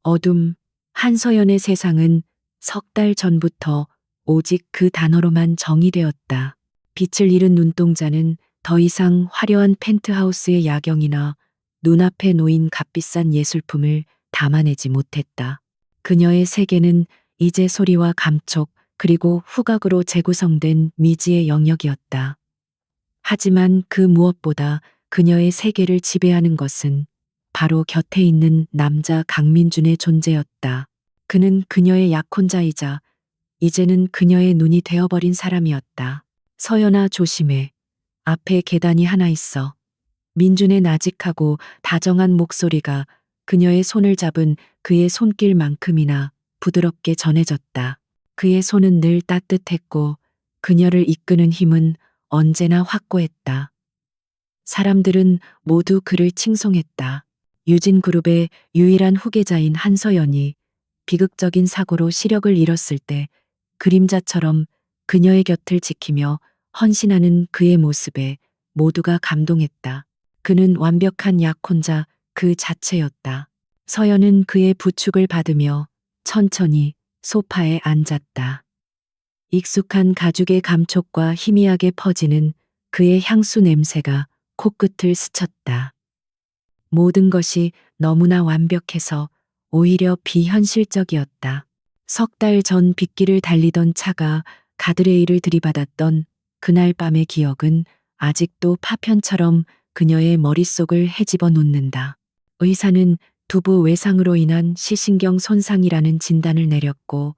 어둠, 한서연의 세상은 석 달 전부터 오직 그 단어로만 정의되었다. 빛을 잃은 눈동자는 더 이상 화려한 펜트하우스의 야경이나 눈앞에 놓인 값비싼 예술품을 담아내지 못했다. 그녀의 세계는 이제 소리와 감촉, 그리고 후각으로 재구성된 미지의 영역이었다. 하지만 그 무엇보다 그녀의 세계를 지배하는 것은 바로 곁에 있는 남자 강민준의 존재였다. 그는 그녀의 약혼자이자 이제는 그녀의 눈이 되어버린 사람이었다. 서연아, 조심해. 앞에 계단이 하나 있어. 민준의 나직하고 다정한 목소리가 그녀의 손을 잡은 그의 손길만큼이나 부드럽게 전해졌다. 그의 손은 늘 따뜻했고 그녀를 이끄는 힘은 언제나 확고했다. 사람들은 모두 그를 칭송했다. 유진그룹의 유일한 후계자인 한서연이 비극적인 사고로 시력을 잃었을 때 그림자처럼 그녀의 곁을 지키며 헌신하는 그의 모습에 모두가 감동했다. 그는 완벽한 약혼자 그 자체였다. 서연은 그의 부축을 받으며 천천히 소파에 앉았다. 익숙한 가죽의 감촉과 희미하게 퍼지는 그의 향수 냄새가 코끝을 스쳤다. 모든 것이 너무나 완벽해서 오히려 비현실적이었다. 석 달 전 빗길을 달리던 차가 가드레일을 들이받았던 그날 밤의 기억은 아직도 파편처럼 그녀의 머릿속을 헤집어 놓는다. 의사는 두부 외상으로 인한 시신경 손상이라는 진단을 내렸고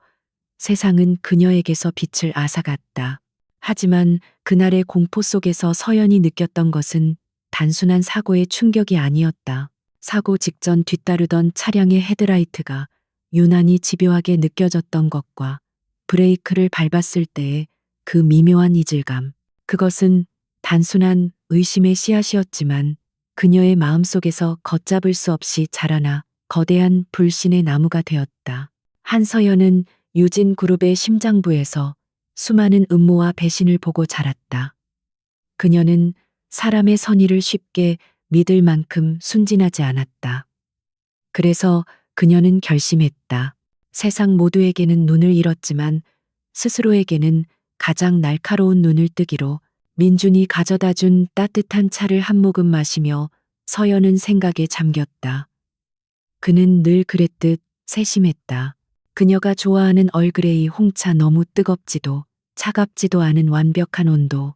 세상은 그녀에게서 빛을 앗아갔다. 하지만 그날의 공포 속에서 서연이 느꼈던 것은 단순한 사고의 충격이 아니었다. 사고 직전 뒤따르던 차량의 헤드라이트가 유난히 집요하게 느껴졌던 것과 브레이크를 밟았을 때의 그 미묘한 이질감. 그것은 단순한 의심의 씨앗이었지만 그녀의 마음속에서 걷잡을 수 없이 자라나 거대한 불신의 나무가 되었다. 한서연은 유진그룹의 심장부에서 수많은 음모와 배신을 보고 자랐다. 그녀는 사람의 선의를 쉽게 믿을 만큼 순진하지 않았다. 그래서 그녀는 결심했다. 세상 모두에게는 눈을 잃었지만 스스로에게는 가장 날카로운 눈을 뜨기로. 민준이 가져다 준 따뜻한 차를 한 모금 마시며 서연은 생각에 잠겼다. 그는 늘 그랬듯 세심했다. 그녀가 좋아하는 얼그레이 홍차, 너무 뜨겁지도 차갑지도 않은 완벽한 온도.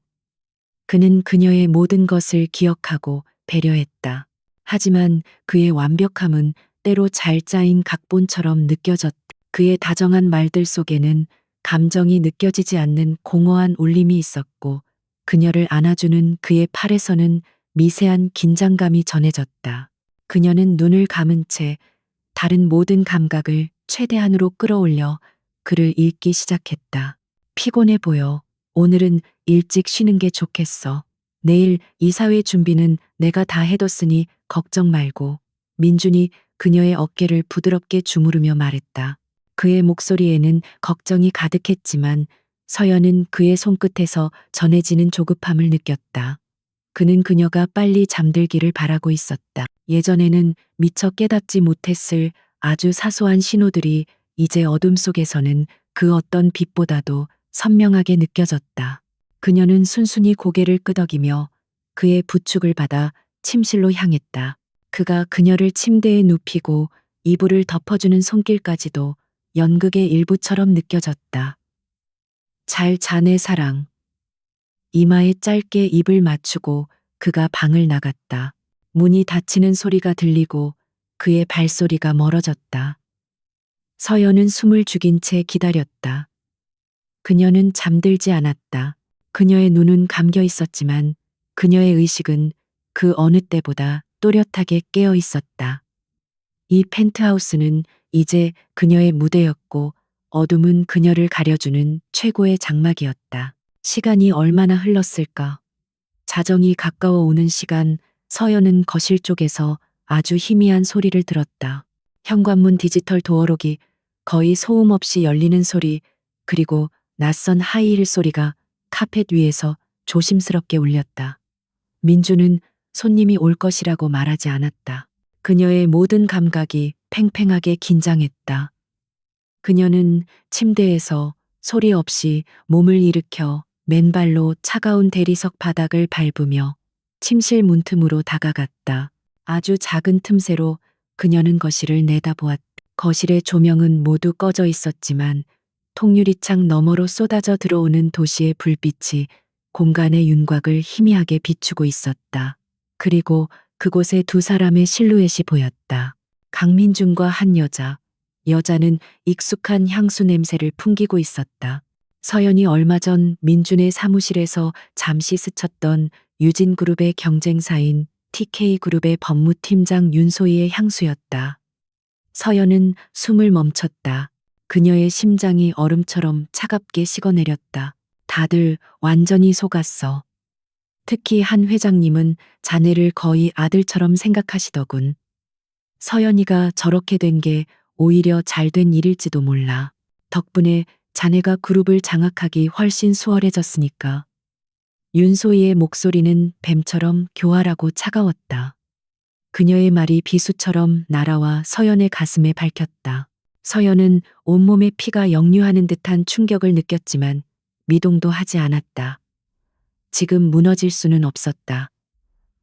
그는 그녀의 모든 것을 기억하고 배려했다. 하지만 그의 완벽함은 때로 잘 짜인 각본처럼 느껴졌다. 그의 다정한 말들 속에는 감정이 느껴지지 않는 공허한 울림이 있었고 그녀를 안아주는 그의 팔에서는 미세한 긴장감이 전해졌다. 그녀는 눈을 감은 채 다른 모든 감각을 최대한으로 끌어올려 글을 읽기 시작했다. 피곤해 보여. 오늘은 일찍 쉬는 게 좋겠어. 내일 이사회 준비는 내가 다 해뒀으니 걱정 말고. 민준이 그녀의 어깨를 부드럽게 주무르며 말했다. 그의 목소리에는 걱정이 가득했지만 서연은 그의 손끝에서 전해지는 조급함을 느꼈다. 그는 그녀가 빨리 잠들기를 바라고 있었다. 예전에는 미처 깨닫지 못했을 아주 사소한 신호들이 이제 어둠 속에서는 그 어떤 빛보다도 선명하게 느껴졌다. 그녀는 순순히 고개를 끄덕이며 그의 부축을 받아 침실로 향했다. 그가 그녀를 침대에 눕히고 이불을 덮어주는 손길까지도 연극의 일부처럼 느껴졌다. 잘 자네 사랑. 이마에 짧게 입을 맞추고 그가 방을 나갔다. 문이 닫히는 소리가 들리고 그의 발소리가 멀어졌다. 서연은 숨을 죽인 채 기다렸다. 그녀는 잠들지 않았다. 그녀의 눈은 감겨 있었지만 그녀의 의식은 그 어느 때보다 또렷하게 깨어 있었다. 이 펜트하우스는 이제 그녀의 무대였고 어둠은 그녀를 가려주는 최고의 장막이었다. 시간이 얼마나 흘렀을까? 자정이 가까워 오는 시간, 서연은 거실 쪽에서 아주 희미한 소리를 들었다. 현관문 디지털 도어록이 거의 소음 없이 열리는 소리, 그리고 낯선 하이힐 소리가 카펫 위에서 조심스럽게 울렸다. 민주는 손님이 올 것이라고 말하지 않았다. 그녀의 모든 감각이 팽팽하게 긴장했다. 그녀는 침대에서 소리 없이 몸을 일으켜 맨발로 차가운 대리석 바닥을 밟으며 침실 문틈으로 다가갔다. 아주 작은 틈새로 그녀는 거실을 내다보았다. 거실의 조명은 모두 꺼져 있었지만 통유리창 너머로 쏟아져 들어오는 도시의 불빛이 공간의 윤곽을 희미하게 비추고 있었다. 그리고 그곳에 두 사람의 실루엣이 보였다. 강민준과 한 여자. 여자는 익숙한 향수 냄새를 풍기고 있었다. 서연이 얼마 전 민준의 사무실에서 잠시 스쳤던 유진그룹의 경쟁사인 TK그룹의 법무팀장 윤소희의 향수였다. 서연은 숨을 멈췄다. 그녀의 심장이 얼음처럼 차갑게 식어내렸다. 다들 완전히 속았어. 특히 한 회장님은 자네를 거의 아들처럼 생각하시더군. 서연이가 저렇게 된 게 오히려 잘된 일일지도 몰라. 덕분에 자네가 그룹을 장악하기 훨씬 수월해졌으니까. 윤소희의 목소리는 뱀처럼 교활하고 차가웠다. 그녀의 말이 비수처럼 날아와 서연의 가슴에 밝혔다. 서연은 온몸에 피가 역류하는 듯한 충격을 느꼈지만 미동도 하지 않았다. 지금 무너질 수는 없었다.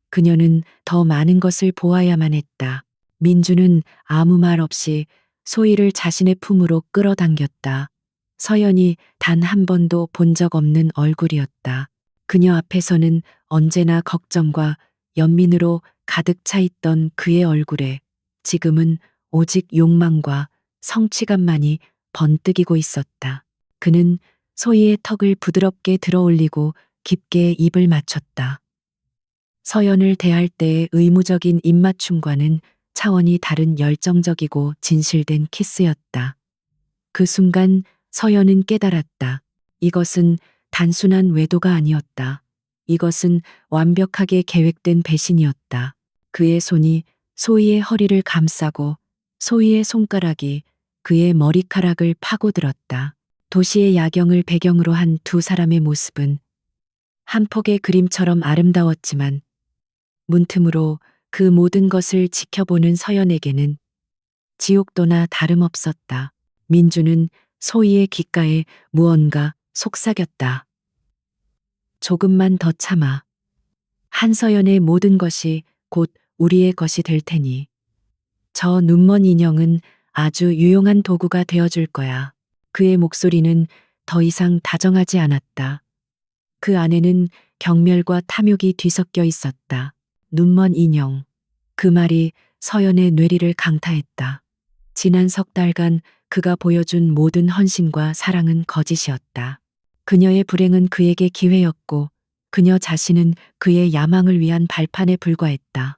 그녀는 더 많은 것을 보아야만 했다. 민주는 아무 말 없이 소희를 자신의 품으로 끌어당겼다. 서연이 단 한 번도 본 적 없는 얼굴이었다. 그녀 앞에서는 언제나 걱정과 연민으로 가득 차 있던 그의 얼굴에 지금은 오직 욕망과 성취감만이 번뜩이고 있었다. 그는 소희의 턱을 부드럽게 들어올리고 깊게 입을 맞췄다. 서연을 대할 때의 의무적인 입맞춤과는 차원이 다른 열정적이고 진실된 키스였다. 그 순간 서연은 깨달았다. 이것은 단순한 외도가 아니었다. 이것은 완벽하게 계획된 배신이었다. 그의 손이 소희의 허리를 감싸고 소희의 손가락이 그의 머리카락을 파고들었다. 도시의 야경을 배경으로 한 두 사람의 모습은 한 폭의 그림처럼 아름다웠지만 문틈으로 그 모든 것을 지켜보는 서연에게는 지옥도나 다름없었다. 민주는 소희의 귓가에 무언가 속삭였다. 조금만 더 참아. 한서연의 모든 것이 곧 우리의 것이 될 테니. 저 눈먼 인형은 아주 유용한 도구가 되어줄 거야. 그의 목소리는 더 이상 다정하지 않았다. 그 안에는 경멸과 탐욕이 뒤섞여 있었다. 눈먼 인형. 그 말이 서연의 뇌리를 강타했다. 지난 석 달간 그가 보여준 모든 헌신과 사랑은 거짓이었다. 그녀의 불행은 그에게 기회였고 그녀 자신은 그의 야망을 위한 발판에 불과했다.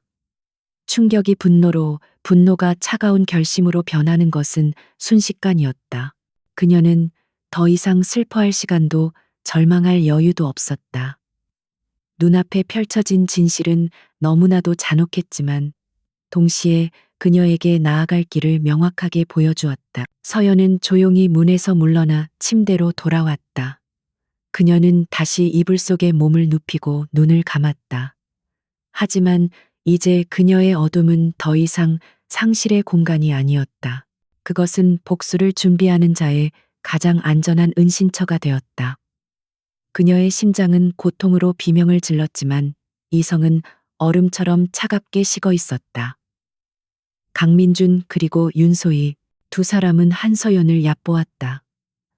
충격이 분노로, 분노가 차가운 결심으로 변하는 것은 순식간이었다. 그녀는 더 이상 슬퍼할 시간도 절망할 여유도 없었다. 눈앞에 펼쳐진 진실은 너무나도 잔혹했지만 동시에 그녀에게 나아갈 길을 명확하게 보여주었다. 서연은 조용히 문에서 물러나 침대로 돌아왔다. 그녀는 다시 이불 속에 몸을 눕히고 눈을 감았다. 하지만 이제 그녀의 어둠은 더 이상 상실의 공간이 아니었다. 그것은 복수를 준비하는 자의 가장 안전한 은신처가 되었다. 그녀의 심장은 고통으로 비명을 질렀지만 이성은 얼음처럼 차갑게 식어 있었다. 강민준 그리고 윤소희 두 사람은 한서연을 얕보았다.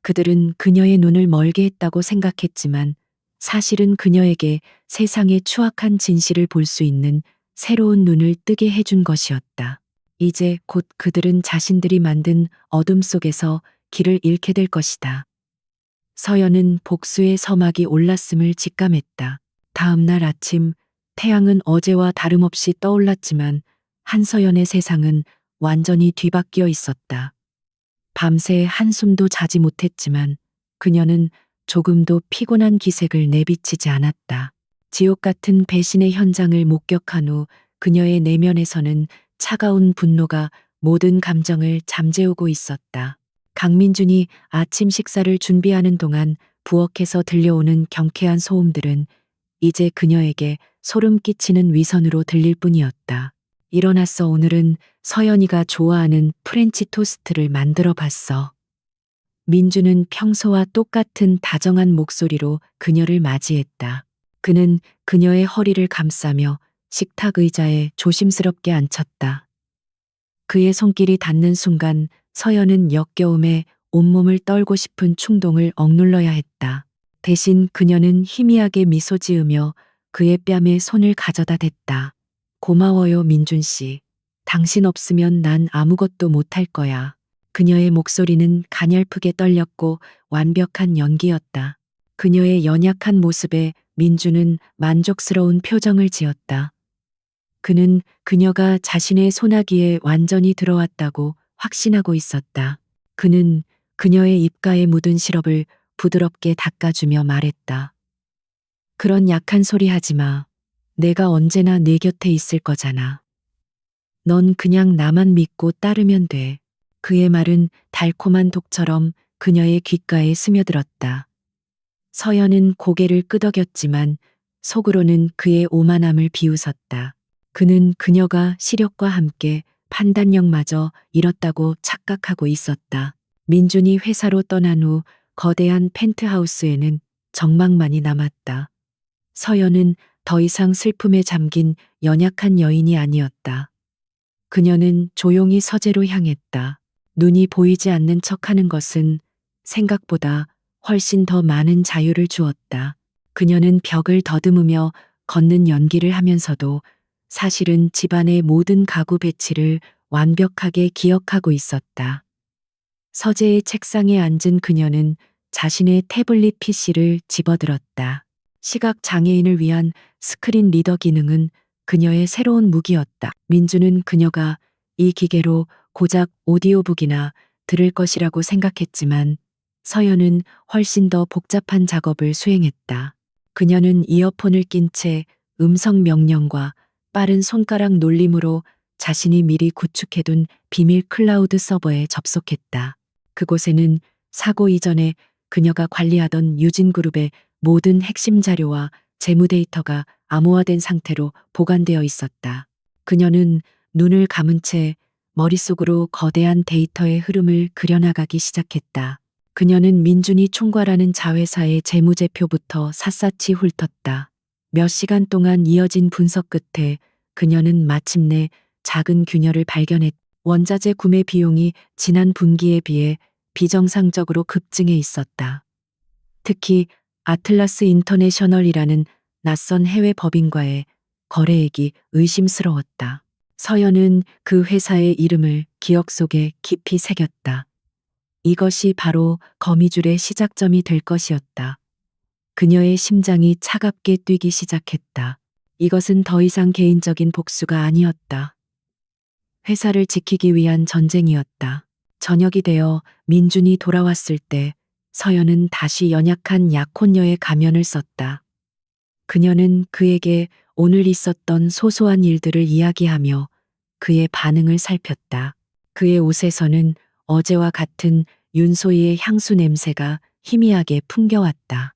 그들은 그녀의 눈을 멀게 했다고 생각했지만 사실은 그녀에게 세상의 추악한 진실을 볼 수 있는 새로운 눈을 뜨게 해준 것이었다. 이제 곧 그들은 자신들이 만든 어둠 속에서 길을 잃게 될 것이다. 서연은 복수의 서막이 올랐음을 직감했다. 다음 날 아침 태양은 어제와 다름없이 떠올랐지만 한서연의 세상은 완전히 뒤바뀌어 있었다. 밤새 한숨도 자지 못했지만 그녀는 조금도 피곤한 기색을 내비치지 않았다. 지옥 같은 배신의 현장을 목격한 후 그녀의 내면에서는 차가운 분노가 모든 감정을 잠재우고 있었다. 강민준이 아침 식사를 준비하는 동안 부엌에서 들려오는 경쾌한 소음들은 이제 그녀에게 소름 끼치는 위선으로 들릴 뿐이었다. 일어났어 오늘은 서연이가 좋아하는 프렌치 토스트를 만들어 봤어. 민주는 평소와 똑같은 다정한 목소리로 그녀를 맞이했다. 그는 그녀의 허리를 감싸며 식탁 의자에 조심스럽게 앉혔다. 그의 손길이 닿는 순간 서연은 역겨움에 온몸을 떨고 싶은 충동을 억눌러야 했다. 대신 그녀는 희미하게 미소 지으며 그의 뺨에 손을 가져다 댔다. 고마워요, 민준 씨. 당신 없으면 난 아무것도 못할 거야. 그녀의 목소리는 가냘프게 떨렸고 완벽한 연기였다. 그녀의 연약한 모습에 민주는 만족스러운 표정을 지었다. 그는 그녀가 자신의 소나기에 완전히 들어왔다고 확신하고 있었다. 그는 그녀의 입가에 묻은 시럽을 부드럽게 닦아주며 말했다. 그런 약한 소리 하지 마. 내가 언제나 내 곁에 있을 거잖아. 넌 그냥 나만 믿고 따르면 돼. 그의 말은 달콤한 독처럼 그녀의 귓가에 스며들었다. 서연은 고개를 끄덕였지만 속으로는 그의 오만함을 비웃었다. 그는 그녀가 시력과 함께 판단력마저 잃었다고 착각하고 있었다. 민준이 회사로 떠난 후 거대한 펜트하우스에는 정막만이 남았다. 서연은 더 이상 슬픔에 잠긴 연약한 여인이 아니었다. 그녀는 조용히 서재로 향했다. 눈이 보이지 않는 척하는 것은 생각보다 훨씬 더 많은 자유를 주었다. 그녀는 벽을 더듬으며 걷는 연기를 하면서도 사실은 집안의 모든 가구 배치를 완벽하게 기억하고 있었다. 서재의 책상에 앉은 그녀는 자신의 태블릿 PC를 집어들었다. 시각 장애인을 위한 스크린 리더 기능은 그녀의 새로운 무기였다. 민주는 그녀가 이 기계로 고작 오디오북이나 들을 것이라고 생각했지만 서연은 훨씬 더 복잡한 작업을 수행했다. 그녀는 이어폰을 낀 채 음성 명령과 빠른 손가락 놀림으로 자신이 미리 구축해둔 비밀 클라우드 서버에 접속했다. 그곳에는 사고 이전에 그녀가 관리하던 유진그룹의 모든 핵심 자료와 재무 데이터가 암호화된 상태로 보관되어 있었다. 그녀는 눈을 감은 채 머릿속으로 거대한 데이터의 흐름을 그려나가기 시작했다. 그녀는 민준이 총괄하는 자회사의 재무제표부터 샅샅이 훑었다. 몇 시간 동안 이어진 분석 끝에 그녀는 마침내 작은 균열을 발견했다. 원자재 구매 비용이 지난 분기에 비해 비정상적으로 급증해 있었다. 특히 아틀라스 인터내셔널이라는 낯선 해외 법인과의 거래액이 의심스러웠다. 서연은 그 회사의 이름을 기억 속에 깊이 새겼다. 이것이 바로 거미줄의 시작점이 될 것이었다. 그녀의 심장이 차갑게 뛰기 시작했다. 이것은 더 이상 개인적인 복수가 아니었다. 회사를 지키기 위한 전쟁이었다. 저녁이 되어 민준이 돌아왔을 때 서연은 다시 연약한 약혼녀의 가면을 썼다. 그녀는 그에게 오늘 있었던 소소한 일들을 이야기하며 그의 반응을 살폈다. 그의 옷에서는 어제와 같은 윤소희의 향수 냄새가 희미하게 풍겨왔다.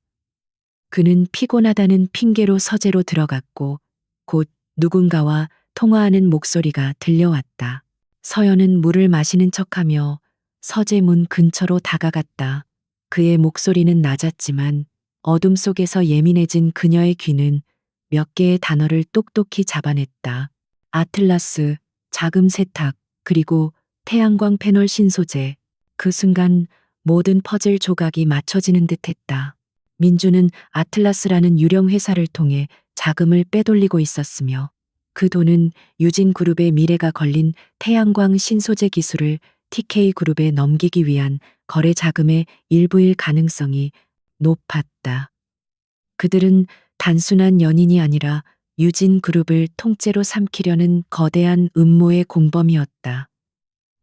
그는 피곤하다는 핑계로 서재로 들어갔고 곧 누군가와 통화하는 목소리가 들려왔다. 서연은 물을 마시는 척하며 서재 문 근처로 다가갔다. 그의 목소리는 낮았지만 어둠 속에서 예민해진 그녀의 귀는 몇 개의 단어를 똑똑히 잡아냈다. 아틀라스, 자금 세탁, 그리고 태양광 패널 신소재. 그 순간 모든 퍼즐 조각이 맞춰지는 듯 했다. 민주는 아틀라스라는 유령 회사를 통해 자금을 빼돌리고 있었으며 그 돈은 유진그룹의 미래가 걸린 태양광 신소재 기술을 TK그룹에 넘기기 위한 거래 자금의 일부일 가능성이 높았다. 그들은 단순한 연인이 아니라 유진그룹을 통째로 삼키려는 거대한 음모의 공범이었다.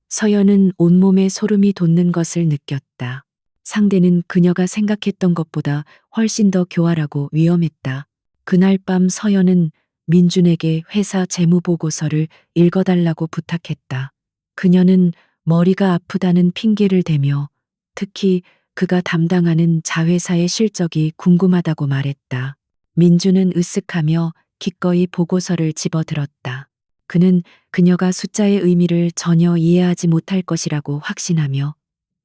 서연은 온몸에 소름이 돋는 것을 느꼈다. 상대는 그녀가 생각했던 것보다 훨씬 더 교활하고 위험했다. 그날 밤 서연은 민준에게 회사 재무 보고서를 읽어달라고 부탁했다. 그녀는 머리가 아프다는 핑계를 대며 특히 그가 담당하는 자회사의 실적이 궁금하다고 말했다. 민준은 으쓱하며 기꺼이 보고서를 집어들었다. 그는 그녀가 숫자의 의미를 전혀 이해하지 못할 것이라고 확신하며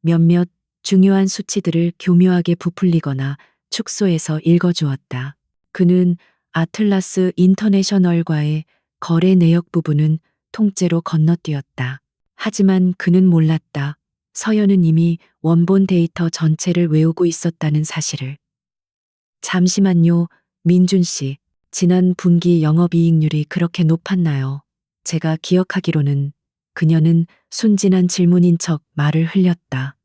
몇몇 중요한 수치들을 교묘하게 부풀리거나 축소해서 읽어주었다. 그는 아틀라스 인터내셔널과의 거래 내역 부분은 통째로 건너뛰었다. 하지만 그는 몰랐다. 서연은 이미 원본 데이터 전체를 외우고 있었다는 사실을. 잠시만요, 민준 씨. 지난 분기 영업이익률이 그렇게 높았나요? 제가 기억하기로는. 그녀는 순진한 질문인 척 말을 흘렸다.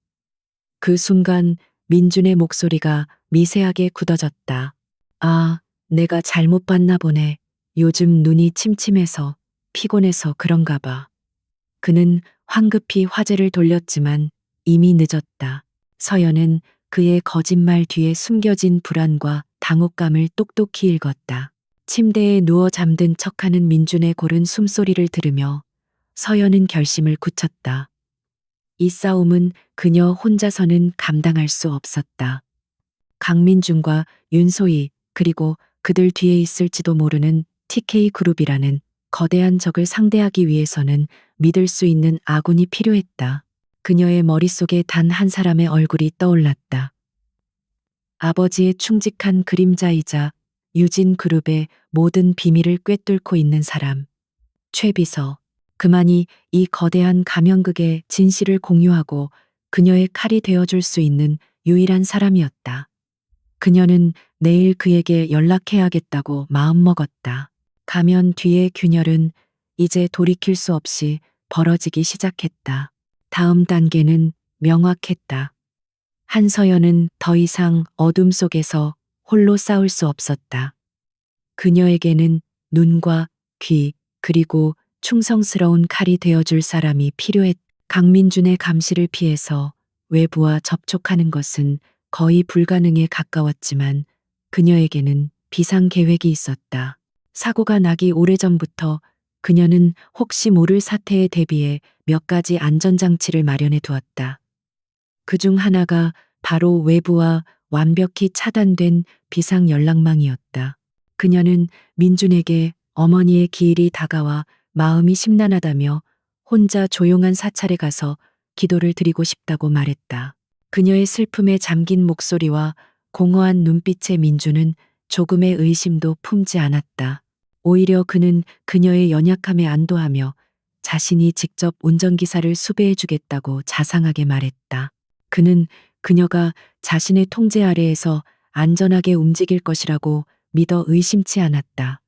그 순간 민준의 목소리가 미세하게 굳어졌다. 아, 내가 잘못 봤나 보네. 요즘 눈이 침침해서 피곤해서 그런가 봐. 그는 황급히 화제를 돌렸지만 이미 늦었다. 서연은 그의 거짓말 뒤에 숨겨진 불안과 당혹감을 똑똑히 읽었다. 침대에 누워 잠든 척하는 민준의 고른 숨소리를 들으며 서연은 결심을 굳혔다. 이 싸움은 그녀 혼자서는 감당할 수 없었다. 강민준과 윤소희, 그리고 그들 뒤에 있을지도 모르는 TK그룹이라는 거대한 적을 상대하기 위해서는 믿을 수 있는 아군이 필요했다. 그녀의 머릿속에 단 한 사람의 얼굴이 떠올랐다. 아버지의 충직한 그림자이자 유진그룹의 모든 비밀을 꿰뚫고 있는 사람. 최비서. 그만이 이 거대한 가면극의 진실을 공유하고 그녀의 칼이 되어줄 수 있는 유일한 사람이었다. 그녀는 내일 그에게 연락해야겠다고 마음먹었다. 가면 뒤의 균열은 이제 돌이킬 수 없이 벌어지기 시작했다. 다음 단계는 명확했다. 한서연은 더 이상 어둠 속에서 홀로 싸울 수 없었다. 그녀에게는 눈과 귀, 그리고 충성스러운 칼이 되어줄 사람이 필요했다. 강민준의 감시를 피해서 외부와 접촉하는 것은 거의 불가능에 가까웠지만 그녀에게는 비상 계획이 있었다. 사고가 나기 오래전부터 그녀는 혹시 모를 사태에 대비해 몇 가지 안전장치를 마련해 두었다. 그중 하나가 바로 외부와 완벽히 차단된 비상 연락망이었다. 그녀는 민준에게 어머니의 기일이 다가와 마음이 심란하다며 혼자 조용한 사찰에 가서 기도를 드리고 싶다고 말했다. 그녀의 슬픔에 잠긴 목소리와 공허한 눈빛의 민준은 조금의 의심도 품지 않았다. 오히려 그는 그녀의 연약함에 안도하며 자신이 직접 운전기사를 수배해주겠다고 자상하게 말했다. 그는 그녀가 자신의 통제 아래에서 안전하게 움직일 것이라고 믿어 의심치 않았다.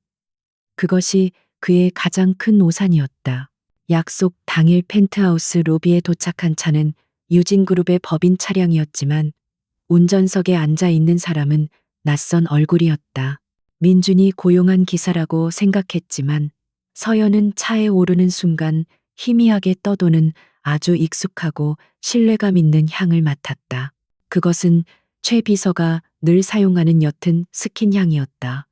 그것이 그의 가장 큰 오산이었다. 약속 당일 펜트하우스 로비에 도착한 차는 유진그룹의 법인 차량이었지만 운전석에 앉아 있는 사람은 낯선 얼굴이었다. 민준이 고용한 기사라고 생각했지만 서연은 차에 오르는 순간 희미하게 떠도는 아주 익숙하고 신뢰감 있는 향을 맡았다. 그것은 최 비서가 늘 사용하는 옅은 스킨 향이었다.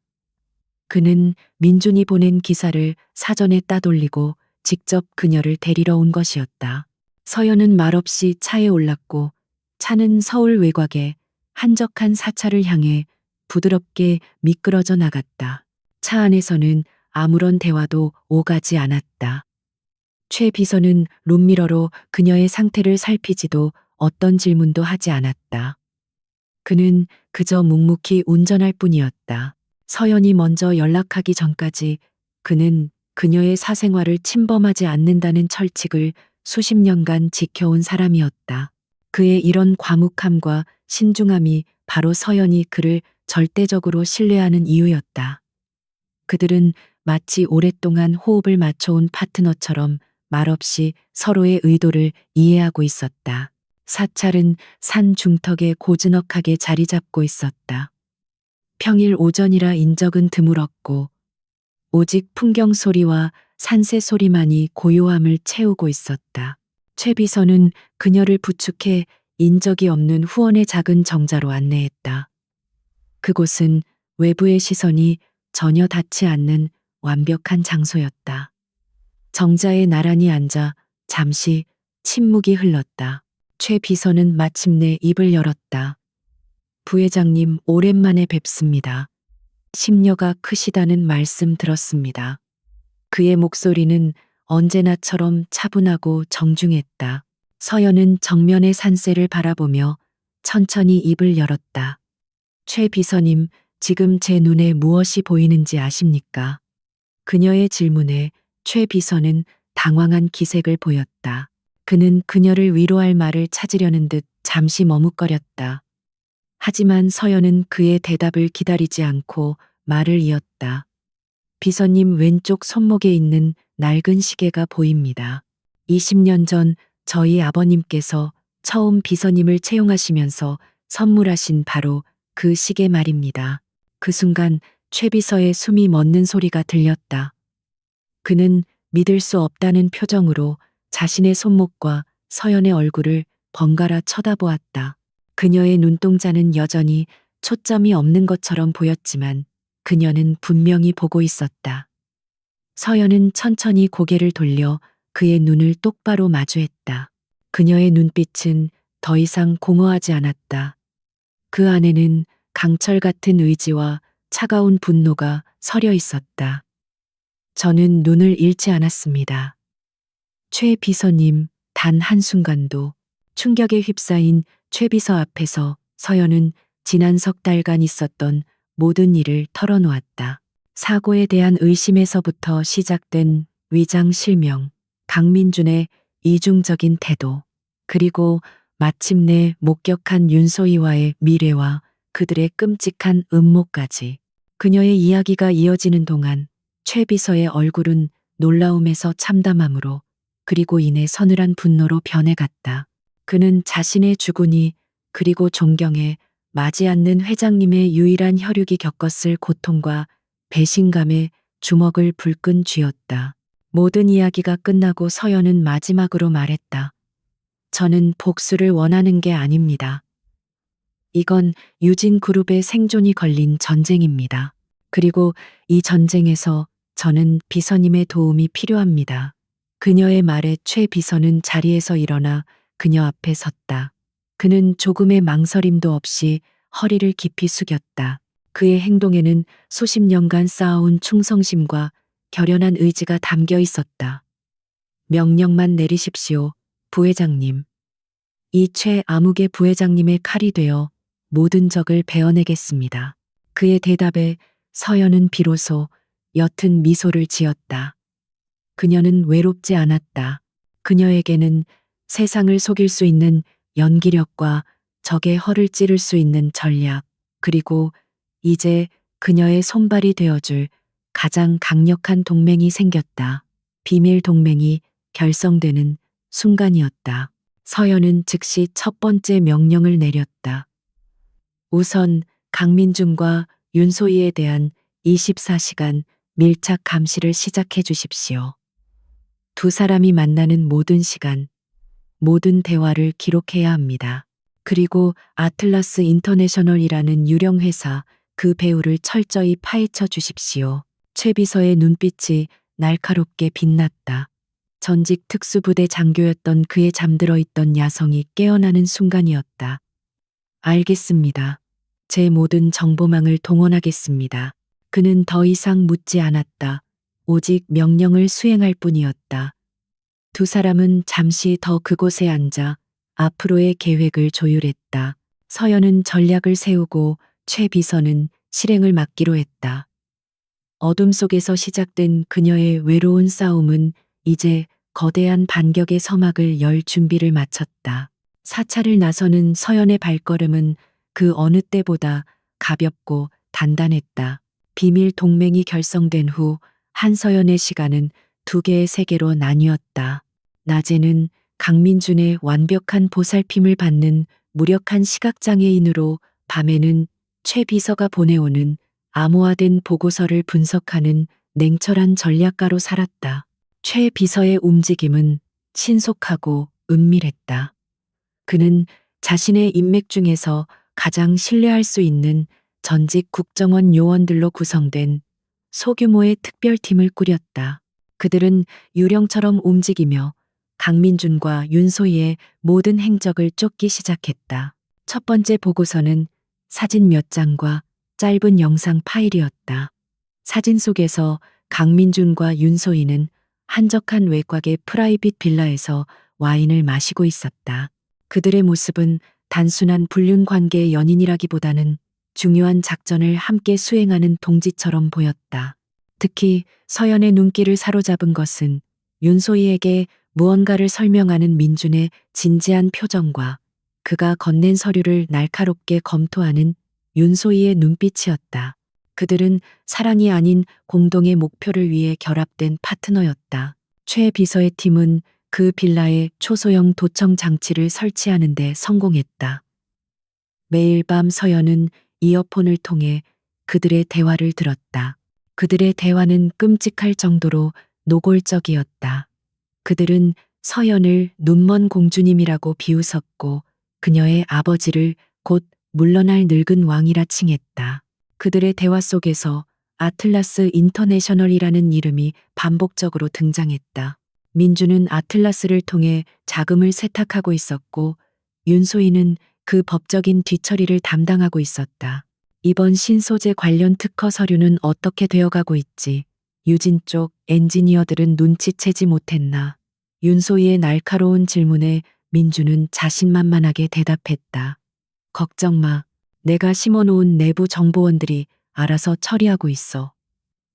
그는 민준이 보낸 기사를 사전에 따돌리고 직접 그녀를 데리러 온 것이었다. 서연은 말없이 차에 올랐고 차는 서울 외곽의 한적한 사찰을 향해 부드럽게 미끄러져 나갔다. 차 안에서는 아무런 대화도 오가지 않았다. 최 비서는 룸미러로 그녀의 상태를 살피지도 어떤 질문도 하지 않았다. 그는 그저 묵묵히 운전할 뿐이었다. 서연이 먼저 연락하기 전까지 그는 그녀의 사생활을 침범하지 않는다는 철칙을 수십 년간 지켜온 사람이었다. 그의 이런 과묵함과 신중함이 바로 서연이 그를 절대적으로 신뢰하는 이유였다. 그들은 마치 오랫동안 호흡을 맞춰온 파트너처럼 말없이 서로의 의도를 이해하고 있었다. 사찰은 산 중턱에 고즈넉하게 자리 잡고 있었다. 평일 오전이라 인적은 드물었고 오직 풍경 소리와 산새 소리만이 고요함을 채우고 있었다. 최 비서는 그녀를 부축해 인적이 없는 후원의 작은 정자로 안내했다. 그곳은 외부의 시선이 전혀 닿지 않는 완벽한 장소였다. 정자에 나란히 앉아 잠시 침묵이 흘렀다. 최 비서는 마침내 입을 열었다. 부회장님, 오랜만에 뵙습니다. 심려가 크시다는 말씀 들었습니다. 그의 목소리는 언제나처럼 차분하고 정중했다. 서연은 정면의 산세를 바라보며 천천히 입을 열었다. 최 비서님, 지금 제 눈에 무엇이 보이는지 아십니까? 그녀의 질문에 최 비서는 당황한 기색을 보였다. 그는 그녀를 위로할 말을 찾으려는 듯 잠시 머뭇거렸다. 하지만 서연은 그의 대답을 기다리지 않고 말을 이었다. 비서님 왼쪽 손목에 있는 낡은 시계가 보입니다. 20년 전 저희 아버님께서 처음 비서님을 채용하시면서 선물하신 바로 그 시계 말입니다. 그 순간 최 비서의 숨이 멎는 소리가 들렸다. 그는 믿을 수 없다는 표정으로 자신의 손목과 서연의 얼굴을 번갈아 쳐다보았다. 그녀의 눈동자는 여전히 초점이 없는 것처럼 보였지만 그녀는 분명히 보고 있었다. 서연은 천천히 고개를 돌려 그의 눈을 똑바로 마주했다. 그녀의 눈빛은 더 이상 공허하지 않았다. 그 안에는 강철 같은 의지와 차가운 분노가 서려 있었다. 저는 눈을 잃지 않았습니다. 최 비서님, 단 한순간도. 충격에 휩싸인 최 비서 앞에서 서연은 지난 석 달간 있었던 모든 일을 털어놓았다. 사고에 대한 의심에서부터 시작된 위장 실명, 강민준의 이중적인 태도, 그리고 마침내 목격한 윤소희와의 미래와 그들의 끔찍한 음모까지. 그녀의 이야기가 이어지는 동안 최 비서의 얼굴은 놀라움에서 참담함으로 그리고 이내 서늘한 분노로 변해갔다. 그는 자신의 주군이 그리고 존경에 마지 않는 회장님의 유일한 혈육이 겪었을 고통과 배신감에 주먹을 불끈 쥐었다. 모든 이야기가 끝나고 서연은 마지막으로 말했다. 저는 복수를 원하는 게 아닙니다. 이건 유진 그룹의 생존이 걸린 전쟁입니다. 그리고 이 전쟁에서 저는 비서님의 도움이 필요합니다. 그녀의 말에 최 비서는 자리에서 일어나 그녀 앞에 섰다. 그는 조금의 망설임도 없이 허리를 깊이 숙였다. 그의 행동에는 수십 년간 쌓아온 충성심과 결연한 의지가 담겨 있었다. 명령만 내리십시오, 부회장님. 이 최 아무개 부회장님의 칼이 되어 모든 적을 베어내겠습니다. 그의 대답에 서연은 비로소 옅은 미소를 지었다. 그녀는 외롭지 않았다. 그녀에게는 세상을 속일 수 있는 연기력과 적의 허를 찌를 수 있는 전략, 그리고 이제 그녀의 손발이 되어줄 가장 강력한 동맹이 생겼다. 비밀 동맹이 결성되는 순간이었다. 서연은 즉시 첫 번째 명령을 내렸다. 우선 강민준과 윤소희에 대한 24시간 밀착 감시를 시작해 주십시오. 두 사람이 만나는 모든 시간, 모든 대화를 기록해야 합니다. 그리고 아틀라스 인터내셔널이라는 유령 회사 그 배우를 철저히 파헤쳐 주십시오. 최 비서의 눈빛이 날카롭게 빛났다. 전직 특수부대 장교였던 그의 잠들어 있던 야성이 깨어나는 순간이었다. 알겠습니다. 제 모든 정보망을 동원하겠습니다. 그는 더 이상 묻지 않았다. 오직 명령을 수행할 뿐이었다. 두 사람은 잠시 더 그곳에 앉아 앞으로의 계획을 조율했다. 서연은 전략을 세우고 최 비서는 실행을 맡기로 했다. 어둠 속에서 시작된 그녀의 외로운 싸움은 이제 거대한 반격의 서막을 열 준비를 마쳤다. 사찰을 나서는 서연의 발걸음은 그 어느 때보다 가볍고 단단했다. 비밀 동맹이 결성된 후 한서연의 시간은 두 개의 세계로 나뉘었다. 낮에는 강민준의 완벽한 보살핌을 받는 무력한 시각장애인으로, 밤에는 최 비서가 보내오는 암호화된 보고서를 분석하는 냉철한 전략가로 살았다. 최 비서의 움직임은 신속하고 은밀했다. 그는 자신의 인맥 중에서 가장 신뢰할 수 있는 전직 국정원 요원들로 구성된 소규모의 특별팀을 꾸렸다. 그들은 유령처럼 움직이며 강민준과 윤소희의 모든 행적을 쫓기 시작했다. 첫 번째 보고서는 사진 몇 장과 짧은 영상 파일이었다. 사진 속에서 강민준과 윤소희는 한적한 외곽의 프라이빗 빌라에서 와인을 마시고 있었다. 그들의 모습은 단순한 불륜 관계의 연인이라기보다는 중요한 작전을 함께 수행하는 동지처럼 보였다. 특히 서연의 눈길을 사로잡은 것은 윤소희에게 무언가를 설명하는 민준의 진지한 표정과 그가 건넨 서류를 날카롭게 검토하는 윤소희의 눈빛이었다. 그들은 사랑이 아닌 공동의 목표를 위해 결합된 파트너였다. 최 비서의 팀은 그 빌라에 초소형 도청 장치를 설치하는 데 성공했다. 매일 밤 서연은 이어폰을 통해 그들의 대화를 들었다. 그들의 대화는 끔찍할 정도로 노골적이었다. 그들은 서연을 눈먼 공주님이라고 비웃었고 그녀의 아버지를 곧 물러날 늙은 왕이라 칭했다. 그들의 대화 속에서 아틀라스 인터내셔널이라는 이름이 반복적으로 등장했다. 민주는 아틀라스를 통해 자금을 세탁하고 있었고 윤소희는 그 법적인 뒤처리를 담당하고 있었다. 이번 신소재 관련 특허 서류는 어떻게 되어가고 있지? 유진 쪽 엔지니어들은 눈치채지 못했나? 윤소희의 날카로운 질문에 민주는 자신만만하게 대답했다. 걱정 마. 내가 심어놓은 내부 정보원들이 알아서 처리하고 있어.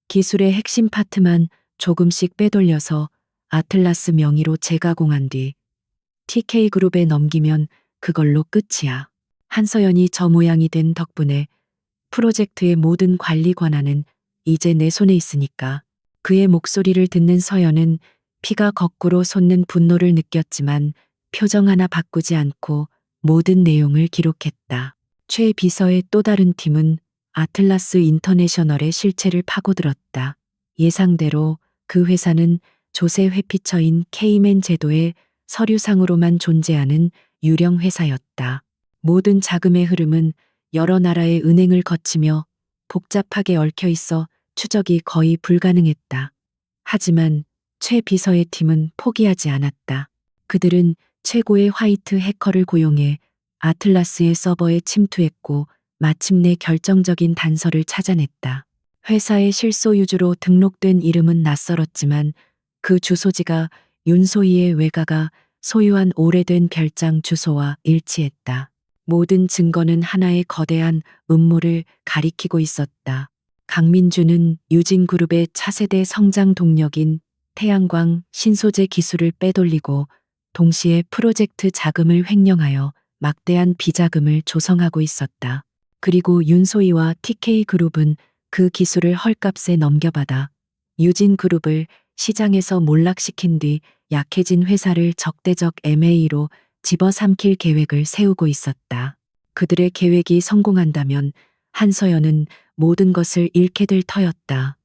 기술의 핵심 파트만 조금씩 빼돌려서 아틀라스 명의로 재가공한 뒤 TK그룹에 넘기면 그걸로 끝이야. 한서연이 저 모양이 된 덕분에 프로젝트의 모든 관리 권한은 이제 내 손에 있으니까. 그의 목소리를 듣는 서연은 피가 거꾸로 솟는 분노를 느꼈지만 표정 하나 바꾸지 않고 모든 내용을 기록했다. 최 비서의 또 다른 팀은 아틀라스 인터내셔널의 실체를 파고들었다. 예상대로 그 회사는 조세 회피처인 케이맨 제도의 서류상으로만 존재하는 유령 회사였다. 모든 자금의 흐름은 여러 나라의 은행을 거치며 복잡하게 얽혀 있어 추적이 거의 불가능했다. 하지만 최 비서의 팀은 포기하지 않았다. 그들은 최고의 화이트 해커를 고용해 아틀라스의 서버에 침투했고 마침내 결정적인 단서를 찾아냈다. 회사의 실소유주로 등록된 이름은 낯설었지만 그 주소지가 윤소희의 외가가 소유한 오래된 별장 주소와 일치했다. 모든 증거는 하나의 거대한 음모를 가리키고 있었다. 강민주는 유진그룹의 차세대 성장 동력인 태양광 신소재 기술을 빼돌리고 동시에 프로젝트 자금을 횡령하여 막대한 비자금을 조성하고 있었다. 그리고 윤소희와 TK그룹은 그 기술을 헐값에 넘겨받아 유진그룹을 시장에서 몰락시킨 뒤 약해진 회사를 적대적 MA로 집어삼킬 계획을 세우고 있었다. 그들의 계획이 성공한다면 한서연은 모든 것을 잃게 될 터였다.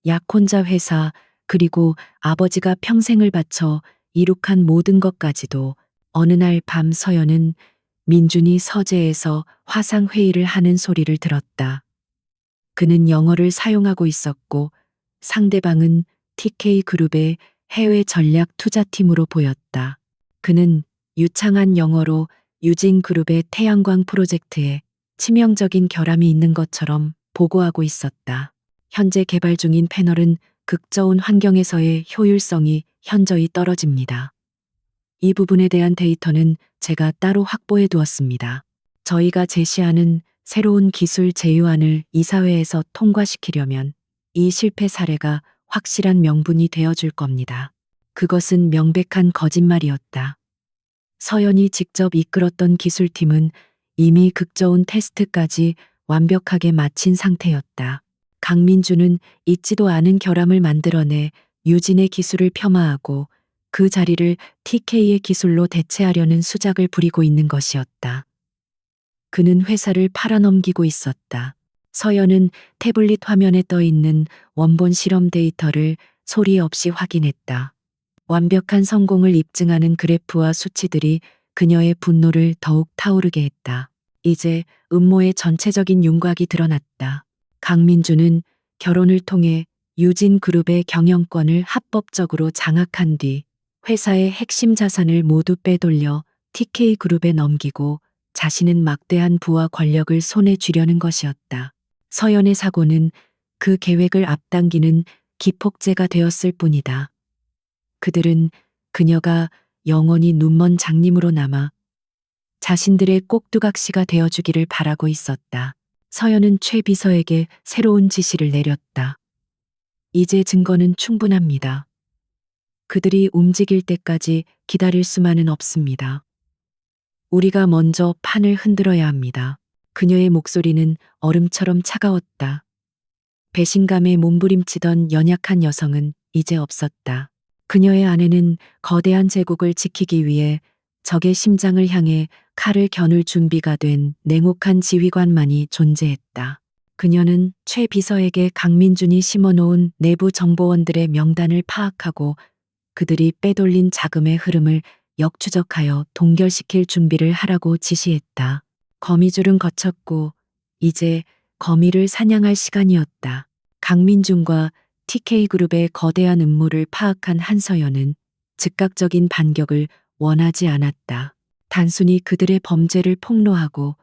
약혼자 회사 그리고 아버지가 평생을 바쳐 이룩한 모든 것까지도. 어느 날 밤 서연은 민준이 서재에서 화상회의를 하는 소리를 들었다. 그는 영어를 사용하고 있었고 상대방은 TK그룹의 해외 전략 투자팀으로 보였다. 그는 유창한 영어로 유진그룹의 태양광 프로젝트에 치명적인 결함이 있는 것처럼 보고하고 있었다. 현재 개발 중인 패널은 극저온 환경에서의 효율성이 현저히 떨어집니다. 이 부분에 대한 데이터는 제가 따로 확보해 두었습니다. 저희가 제시하는 새로운 기술 제휴안을 이사회에서 통과시키려면 이 실패 사례가 확실한 명분이 되어줄 겁니다. 그것은 명백한 거짓말이었다. 서연이 직접 이끌었던 기술팀은 이미 극저온 테스트까지 완벽하게 마친 상태였다. 강민주는 있지도 않은 결함을 만들어내 유진의 기술을 폄하하고 그 자리를 TK의 기술로 대체하려는 수작을 부리고 있는 것이었다. 그는 회사를 팔아넘기고 있었다. 서연은 태블릿 화면에 떠 있는 원본 실험 데이터를 소리 없이 확인했다. 완벽한 성공을 입증하는 그래프와 수치들이 그녀의 분노를 더욱 타오르게 했다. 이제 음모의 전체적인 윤곽이 드러났다. 강민주는 결혼을 통해 유진그룹의 경영권을 합법적으로 장악한 뒤 회사의 핵심 자산을 모두 빼돌려 TK그룹에 넘기고 자신은 막대한 부와 권력을 손에 쥐려는 것이었다. 서연의 사고는 그 계획을 앞당기는 기폭제가 되었을 뿐이다. 그들은 그녀가 영원히 눈먼 장님으로 남아 자신들의 꼭두각시가 되어주기를 바라고 있었다. 서연은 최 비서에게 새로운 지시를 내렸다. 이제 증거는 충분합니다. 그들이 움직일 때까지 기다릴 수만은 없습니다. 우리가 먼저 판을 흔들어야 합니다. 그녀의 목소리는 얼음처럼 차가웠다. 배신감에 몸부림치던 연약한 여성은 이제 없었다. 그녀의 안에는 거대한 제국을 지키기 위해 적의 심장을 향해 칼을 겨눌 준비가 된 냉혹한 지휘관만이 존재했다. 그녀는 최 비서에게 강민준이 심어놓은 내부 정보원들의 명단을 파악하고 그들이 빼돌린 자금의 흐름을 역추적하여 동결시킬 준비를 하라고 지시했다. 거미줄은 거쳤고 이제 거미를 사냥할 시간이었다. 강민준과 TK그룹의 거대한 음모를 파악한 한서연은 즉각적인 반격을 원하지 않았다. 단순히 그들의 범죄를 폭로하고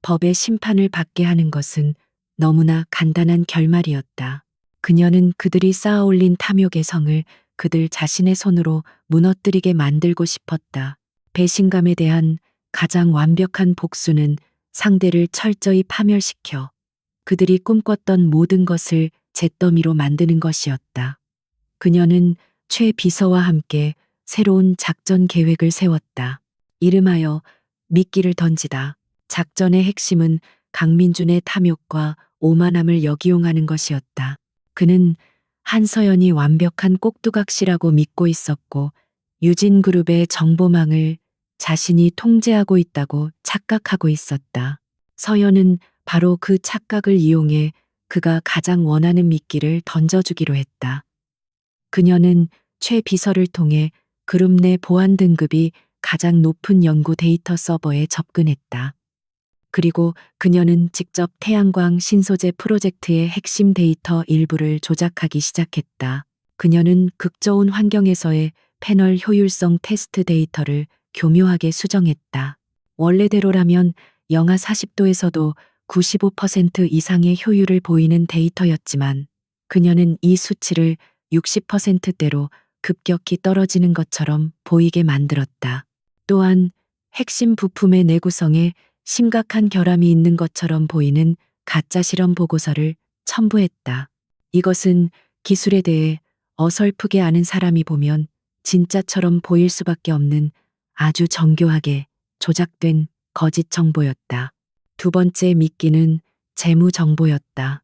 법의 심판을 받게 하는 것은 너무나 간단한 결말이었다. 그녀는 그들이 쌓아올린 탐욕의 성을 그들 자신의 손으로 무너뜨리게 만들고 싶었다. 배신감에 대한 가장 완벽한 복수는 상대를 철저히 파멸시켜 그들이 꿈꿨던 모든 것을 잿더미로 만드는 것이었다. 그녀는 최 비서와 함께 새로운 작전 계획을 세웠다. 이름하여 미끼를 던지다. 작전의 핵심은 강민준의 탐욕과 오만함을 역이용하는 것이었다. 그는 한서연이 완벽한 꼭두각시라고 믿고 있었고 유진그룹의 정보망을 자신이 통제하고 있다고 착각하고 있었다. 서연은 바로 그 착각을 이용해 그가 가장 원하는 미끼를 던져주기로 했다. 그녀는 최 비서를 통해 그룹 내 보안 등급이 가장 높은 연구 데이터 서버에 접근했다. 그리고 그녀는 직접 태양광 신소재 프로젝트의 핵심 데이터 일부를 조작하기 시작했다. 그녀는 극저온 환경에서의 패널 효율성 테스트 데이터를 교묘하게 수정했다. 원래대로라면 영하 40도에서도 95% 이상의 효율을 보이는 데이터였지만 그녀는 이 수치를 60%대로 급격히 떨어지는 것처럼 보이게 만들었다. 또한 핵심 부품의 내구성에 심각한 결함이 있는 것처럼 보이는 가짜 실험 보고서를 첨부했다. 이것은 기술에 대해 어설프게 아는 사람이 보면 진짜처럼 보일 수밖에 없는 아주 정교하게 조작된 거짓 정보였다. 두 번째 미끼는 재무 정보였다.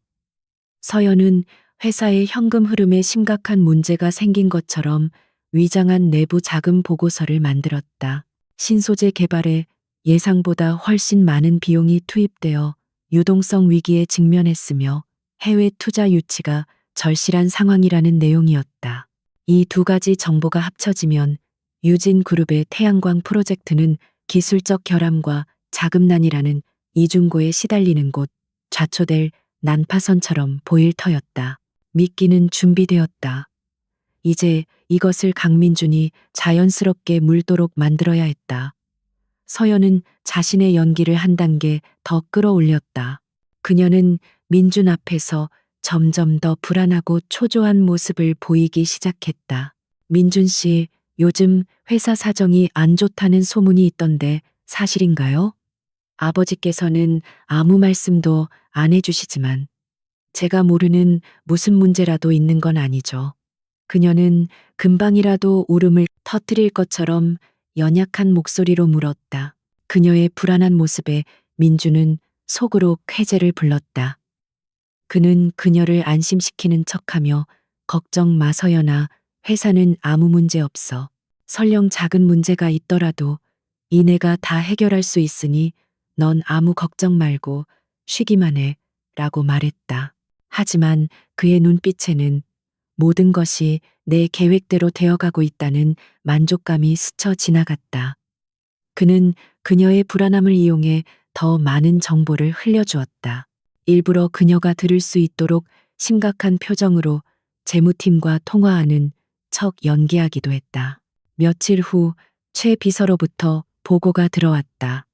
서연은 회사의 현금 흐름에 심각한 문제가 생긴 것처럼 위장한 내부 자금 보고서를 만들었다. 신소재 개발에 예상보다 훨씬 많은 비용이 투입되어 유동성 위기에 직면했으며 해외 투자 유치가 절실한 상황이라는 내용이었다. 이 두 가지 정보가 합쳐지면 유진그룹의 태양광 프로젝트는 기술적 결함과 자금난이라는 이중고에 시달리는 곳, 좌초될 난파선처럼 보일 터였다. 미끼는 준비되었다. 이제 이것을 강민준이 자연스럽게 물도록 만들어야 했다. 서연은 자신의 연기를 한 단계 더 끌어올렸다. 그녀는 민준 앞에서 점점 더 불안하고 초조한 모습을 보이기 시작했다. 민준 씨, 요즘 회사 사정이 안 좋다는 소문이 있던데 사실인가요? 아버지께서는 아무 말씀도 안 해주시지만 제가 모르는 무슨 문제라도 있는 건 아니죠. 그녀는 금방이라도 울음을 터뜨릴 것처럼 연약한 목소리로 물었다. 그녀의 불안한 모습에 민주는 속으로 쾌재를 불렀다. 그는 그녀를 안심시키는 척하며 걱정 마 서연아, 회사는 아무 문제 없어. 설령 작은 문제가 있더라도 이내가 다 해결할 수 있으니 넌 아무 걱정 말고 쉬기만 해 라고 말했다. 하지만 그의 눈빛에는 모든 것이 내 계획대로 되어가고 있다는 만족감이 스쳐 지나갔다. 그는 그녀의 불안함을 이용해 더 많은 정보를 흘려주었다. 일부러 그녀가 들을 수 있도록 심각한 표정으로 재무팀과 통화하는 척 연기하기도 했다. 며칠 후 최 비서로부터 보고가 들어왔다.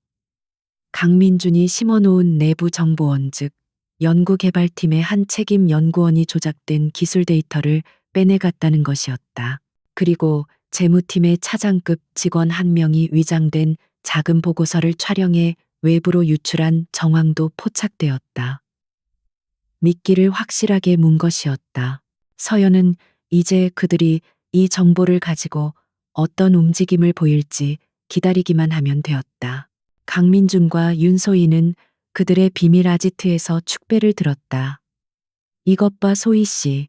강민준이 심어놓은 내부 정보원 즉 연구개발팀의 한 책임 연구원이 조작된 기술 데이터를 빼내갔다는 것이었다. 그리고 재무팀의 차장급 직원 한 명이 위장된 작은 보고서를 촬영해 외부로 유출한 정황도 포착되었다. 미끼를 확실하게 문 것이었다. 서연은 이제 그들이 이 정보를 가지고 어떤 움직임을 보일지 기다리기만 하면 되었다. 강민준과 윤소희는 그들의 비밀 아지트에서 축배를 들었다. 이것 봐 소희 씨.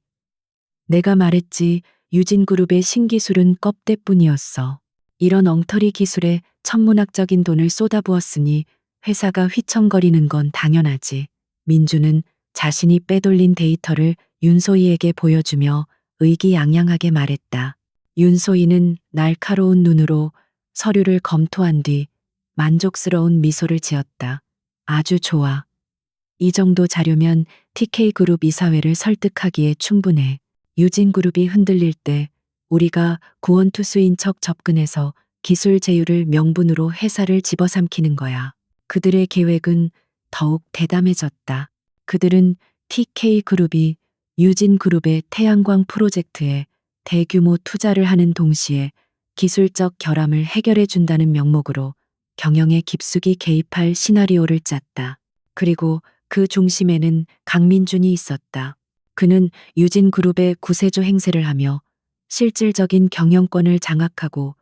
내가 말했지 유진그룹의 신기술은 껍데뿐이었어. 이런 엉터리 기술에 천문학적인 돈을 쏟아부었으니 회사가 휘청거리는 건 당연하지. 민주는 자신이 빼돌린 데이터를 윤소희에게 보여주며 의기양양하게 말했다. 윤소희는 날카로운 눈으로 서류를 검토한 뒤 만족스러운 미소를 지었다. 아주 좋아. 이 정도 자료면 TK그룹 이사회를 설득하기에 충분해. 유진그룹이 흔들릴 때 우리가 구원투수인 척 접근해서 기술 제휴를 명분으로 회사를 집어삼키는 거야. 그들의 계획은 더욱 대담해졌다. 그들은 TK그룹이 유진그룹의 태양광 프로젝트에 대규모 투자를 하는 동시에 기술적 결함을 해결해 준다는 명목으로 경영에 깊숙이 개입할 시나리오를 짰다. 그리고 그 중심에는 강민준이 있었다. 그는 유진그룹의 구세주 행세를 하며 실질적인 경영권을 장악하고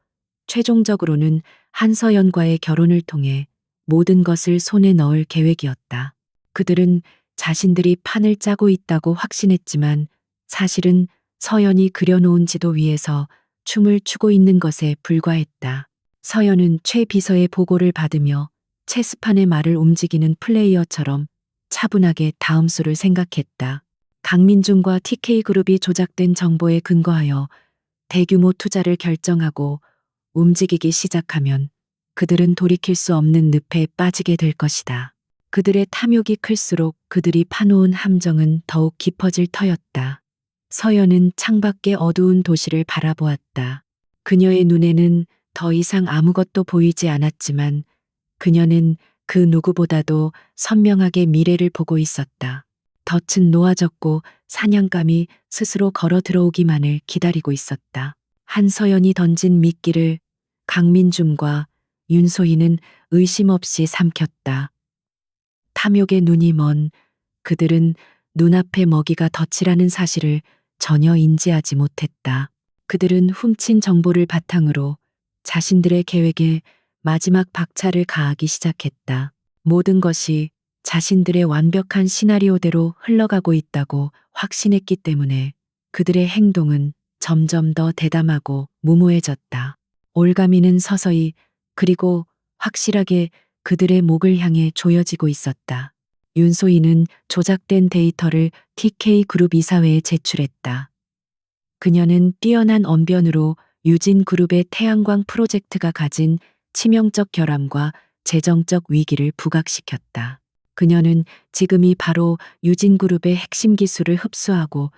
최종적으로는 한서연과의 결혼을 통해 모든 것을 손에 넣을 계획이었다. 그들은 자신들이 판을 짜고 있다고 확신했지만 사실은 서연이 그려놓은 지도 위에서 춤을 추고 있는 것에 불과했다. 서연은 최 비서의 보고를 받으며 체스판의 말을 움직이는 플레이어처럼 차분하게 다음 수를 생각했다. 강민준과 TK그룹이 조작된 정보에 근거하여 대규모 투자를 결정하고 움직이기 시작하면 그들은 돌이킬 수 없는 늪에 빠지게 될 것이다. 그들의 탐욕이 클수록 그들이 파놓은 함정은 더욱 깊어질 터였다. 서연은 창밖의 어두운 도시를 바라보았다. 그녀의 눈에는 더 이상 아무것도 보이지 않았지만 그녀는 그 누구보다도 선명하게 미래를 보고 있었다. 덫은 놓아졌고 사냥감이 스스로 걸어 들어오기만을 기다리고 있었다. 한서연이 던진 미끼를 강민준과 윤소희는 의심 없이 삼켰다. 탐욕의 눈이 먼 그들은 눈앞에 먹이가 덫이라는 사실을 전혀 인지하지 못했다. 그들은 훔친 정보를 바탕으로 자신들의 계획에 마지막 박차를 가하기 시작했다. 모든 것이 자신들의 완벽한 시나리오대로 흘러가고 있다고 확신했기 때문에 그들의 행동은 점점 더 대담하고 무모해졌다. 올가미는 서서히 그리고 확실하게 그들의 목을 향해 조여지고 있었다. 윤소희는 조작된 데이터를 TK그룹 이사회에 제출했다. 그녀는 뛰어난 언변으로 유진그룹의 태양광 프로젝트가 가진 치명적 결함과 재정적 위기를 부각시켰다. 그녀는 지금이 바로 유진그룹의 핵심 기술을 흡수하고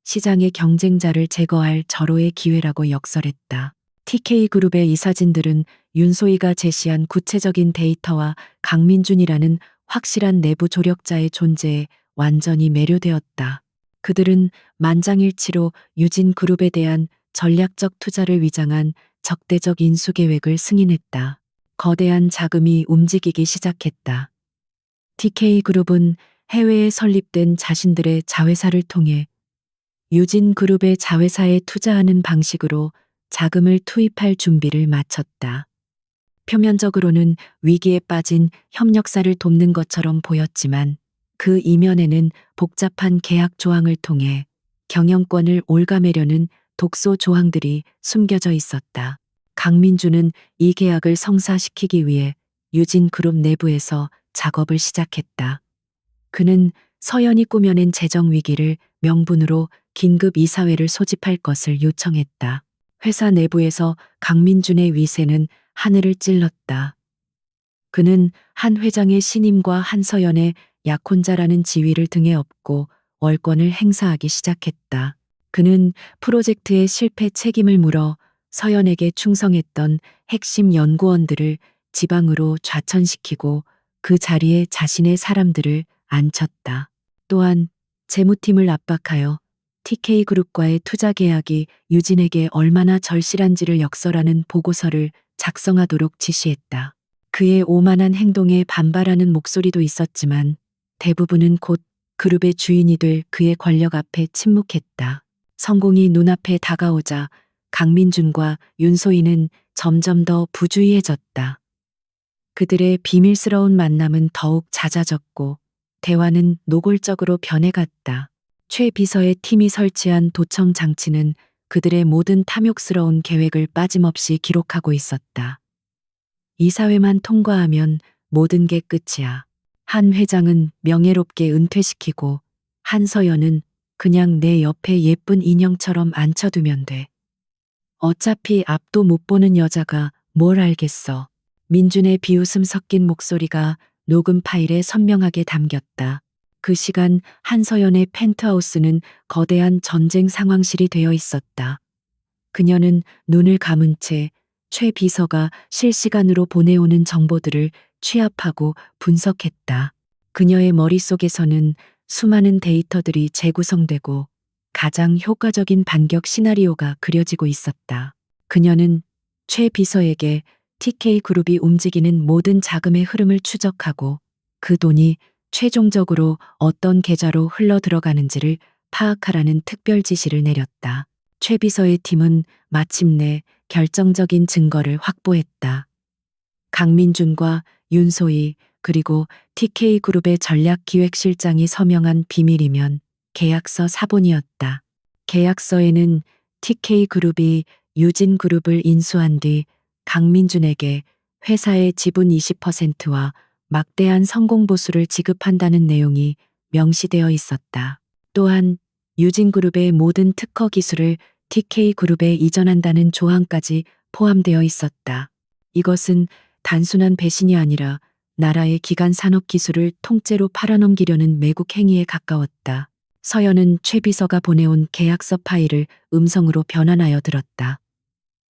시장의 경쟁자를 제거할 절호의 기회라고 역설했다. TK그룹의 이사진들은 윤소희가 제시한 구체적인 데이터와 강민준이라는 확실한 내부 조력자의 존재에 완전히 매료되었다. 그들은 만장일치로 유진그룹에 대한 전략적 투자를 위장한 적대적 인수 계획을 승인했다. 거대한 자금이 움직이기 시작했다. TK그룹은 해외에 설립된 자신들의 자회사를 통해 유진그룹의 자회사에 투자하는 방식으로 자금을 투입할 준비를 마쳤다. 표면적으로는 위기에 빠진 협력사를 돕는 것처럼 보였지만 그 이면에는 복잡한 계약 조항을 통해 경영권을 올가매려는 독소 조항들이 숨겨져 있었다. 강민주는 이 계약을 성사시키기 위해 유진그룹 내부에서 작업을 시작했다. 그는 서연이 꾸며낸 재정 위기를 명분으로 긴급 이사회를 소집할 것을 요청했다. 회사 내부에서 강민준의 위세는 하늘을 찔렀다. 그는 한 회장의 신임과 한서연의 약혼자라는 지위를 등에 업고 월권을 행사하기 시작했다. 그는 프로젝트의 실패 책임을 물어 서연에게 충성했던 핵심 연구원들을 지방으로 좌천시키고 그 자리에 자신의 사람들을 앉혔다. 또한 재무팀을 압박하여 TK그룹과의 투자 계약이 유진에게 얼마나 절실한지를 역설하는 보고서를 작성하도록 지시했다. 그의 오만한 행동에 반발하는 목소리도 있었지만 대부분은 곧 그룹의 주인이 될 그의 권력 앞에 침묵했다. 성공이 눈앞에 다가오자 강민준과 윤소희는 점점 더 부주의해졌다. 그들의 비밀스러운 만남은 더욱 잦아졌고 대화는 노골적으로 변해갔다. 최 비서의 팀이 설치한 도청 장치는 그들의 모든 탐욕스러운 계획을 빠짐없이 기록하고 있었다. 이사회만 통과하면 모든 게 끝이야. 한 회장은 명예롭게 은퇴시키고 한서연은 그냥 내 옆에 예쁜 인형처럼 앉혀두면 돼. 어차피 앞도 못 보는 여자가 뭘 알겠어. 민준의 비웃음 섞인 목소리가 녹음 파일에 선명하게 담겼다. 그 시간 한서연의 펜트하우스는 거대한 전쟁 상황실이 되어 있었다. 그녀는 눈을 감은 채 최 비서가 실시간으로 보내오는 정보들을 취합하고 분석했다. 그녀의 머릿속에서는 수많은 데이터들이 재구성되고 가장 효과적인 반격 시나리오가 그려지고 있었다. 그녀는 최 비서에게 TK그룹이 움직이는 모든 자금의 흐름을 추적하고 그 돈이 최종적으로 어떤 계좌로 흘러 들어가는지를 파악하라는 특별 지시를 내렸다. 최 비서의 팀은 마침내 결정적인 증거를 확보했다. 강민준과 윤소희 그리고 TK그룹의 전략기획실장이 서명한 비밀이면 계약서 사본이었다. 계약서에는 TK그룹이 유진그룹을 인수한 뒤 강민준에게 회사의 지분 20%와 막대한 성공보수를 지급한다는 내용이 명시되어 있었다. 또한 유진그룹의 모든 특허 기술을 TK그룹에 이전한다는 조항까지 포함되어 있었다. 이것은 단순한 배신이 아니라 나라의 기간 산업 기술을 통째로 팔아넘기려는 매국 행위에 가까웠다. 서연은 최 비서가 보내온 계약서 파일을 음성으로 변환하여 들었다.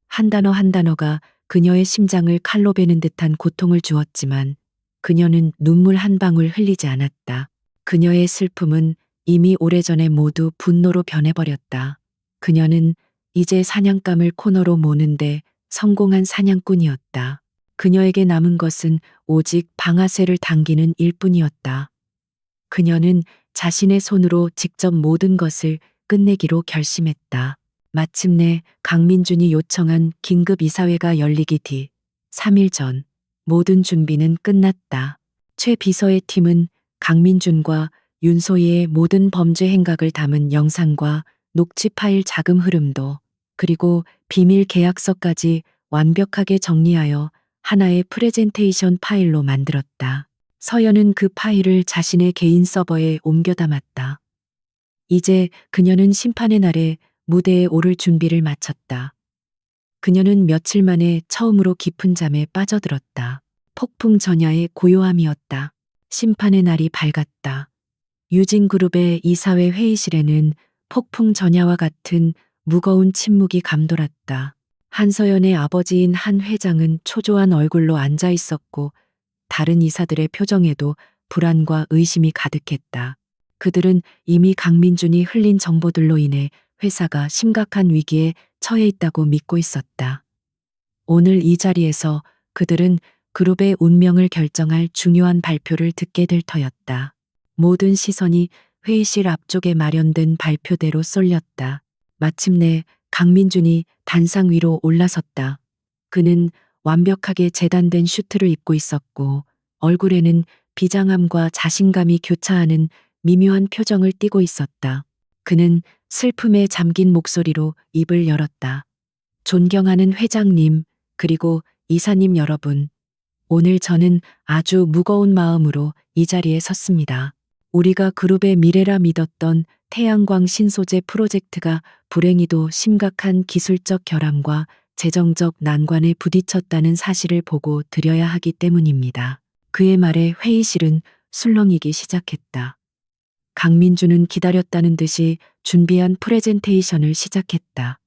한 단어 한 단어가 그녀의 심장을 칼로 베는 듯한 고통을 주었지만 그녀는 눈물 한 방울 흘리지 않았다. 그녀의 슬픔은 이미 오래전에 모두 분노로 변해버렸다. 그녀는 이제 사냥감을 코너로 모는데 성공한 사냥꾼이었다. 그녀에게 남은 것은 오직 방아쇠를 당기는 일뿐이었다. 그녀는 자신의 손으로 직접 모든 것을 끝내기로 결심했다. 마침내 강민준이 요청한 긴급 이사회가 열리기 뒤 3일 전 모든 준비는 끝났다. 최 비서의 팀은 강민준과 윤소희의 모든 범죄 행각을 담은 영상과 녹취 파일 자금 흐름도 그리고 비밀 계약서까지 완벽하게 정리하여 하나의 프레젠테이션 파일로 만들었다. 서연은 그 파일을 자신의 개인 서버에 옮겨 담았다. 이제 그녀는 심판의 날에 무대에 오를 준비를 마쳤다. 그녀는 며칠 만에 처음으로 깊은 잠에 빠져들었다. 폭풍 전야의 고요함이었다. 심판의 날이 밝았다. 유진그룹의 이사회 회의실에는 폭풍 전야와 같은 무거운 침묵이 감돌았다. 한서연의 아버지인 한 회장은 초조한 얼굴로 앉아 있었고 다른 이사들의 표정에도 불안과 의심이 가득했다. 그들은 이미 강민준이 흘린 정보들로 인해 회사가 심각한 위기에 처해 있다고 믿고 있었다. 오늘 이 자리에서 그들은 그룹의 운명을 결정할 중요한 발표를 듣게 될 터였다. 모든 시선이 회의실 앞쪽에 마련된 발표대로 쏠렸다. 마침내 강민준이 단상 위로 올라섰다. 그는 완벽하게 재단된 슈트를 입고 있었고 얼굴에는 비장함과 자신감이 교차하는 미묘한 표정을 띠고 있었다. 그는 슬픔에 잠긴 목소리로 입을 열었다. 존경하는 회장님, 그리고 이사님 여러분. 오늘 저는 아주 무거운 마음으로 이 자리에 섰습니다. 우리가 그룹의 미래라 믿었던 태양광 신소재 프로젝트가 불행히도 심각한 기술적 결함과 재정적 난관에 부딪혔다는 사실을 보고 드려야 하기 때문입니다. 그의 말에 회의실은 술렁이기 시작했다. 강민준은 기다렸다는 듯이 준비한 프레젠테이션을 시작했다.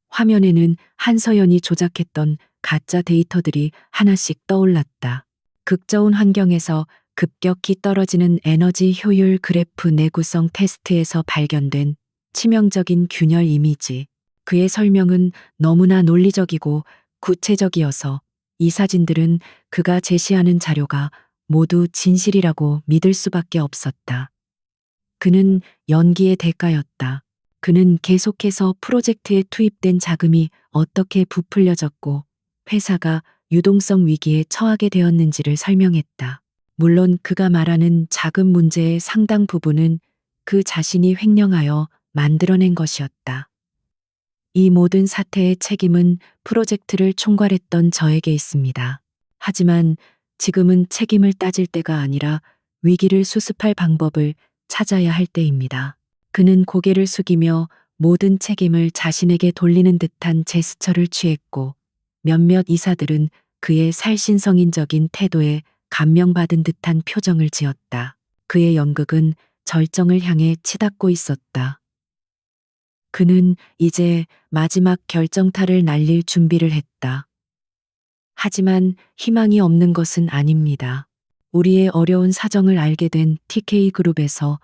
화면에는 한서연이 조작했던 가짜 데이터들이 하나씩 떠올랐다. 극저온 환경에서 급격히 떨어지는 에너지 효율 그래프 내구성 테스트에서 발견된 치명적인 균열 이미지. 그의 설명은 너무나 논리적이고 구체적이어서 이 사진들은 그가 제시하는 자료가 모두 진실이라고 믿을 수밖에 없었다. 그는 연기의 대가였다. 그는 계속해서 프로젝트에 투입된 자금이 어떻게 부풀려졌고 회사가 유동성 위기에 처하게 되었는지를 설명했다. 물론 그가 말하는 자금 문제의 상당 부분은 그 자신이 횡령하여 만들어낸 것이었다. 이 모든 사태의 책임은 프로젝트를 총괄했던 저에게 있습니다. 하지만 지금은 책임을 따질 때가 아니라 위기를 수습할 방법을 찾아야 할 때입니다. 그는 고개를 숙이며 모든 책임을 자신에게 돌리는 듯한 제스처를 취했고 몇몇 이사들은 그의 살신성인적인 태도에 감명받은 듯한 표정을 지었다. 그의 연극은 절정을 향해 치닫고 있었다. 그는 이제 마지막 결정타를 날릴 준비를 했다. 하지만 희망이 없는 것은 아닙니다. 우리의 어려운 사정을 알게 된 TK그룹에서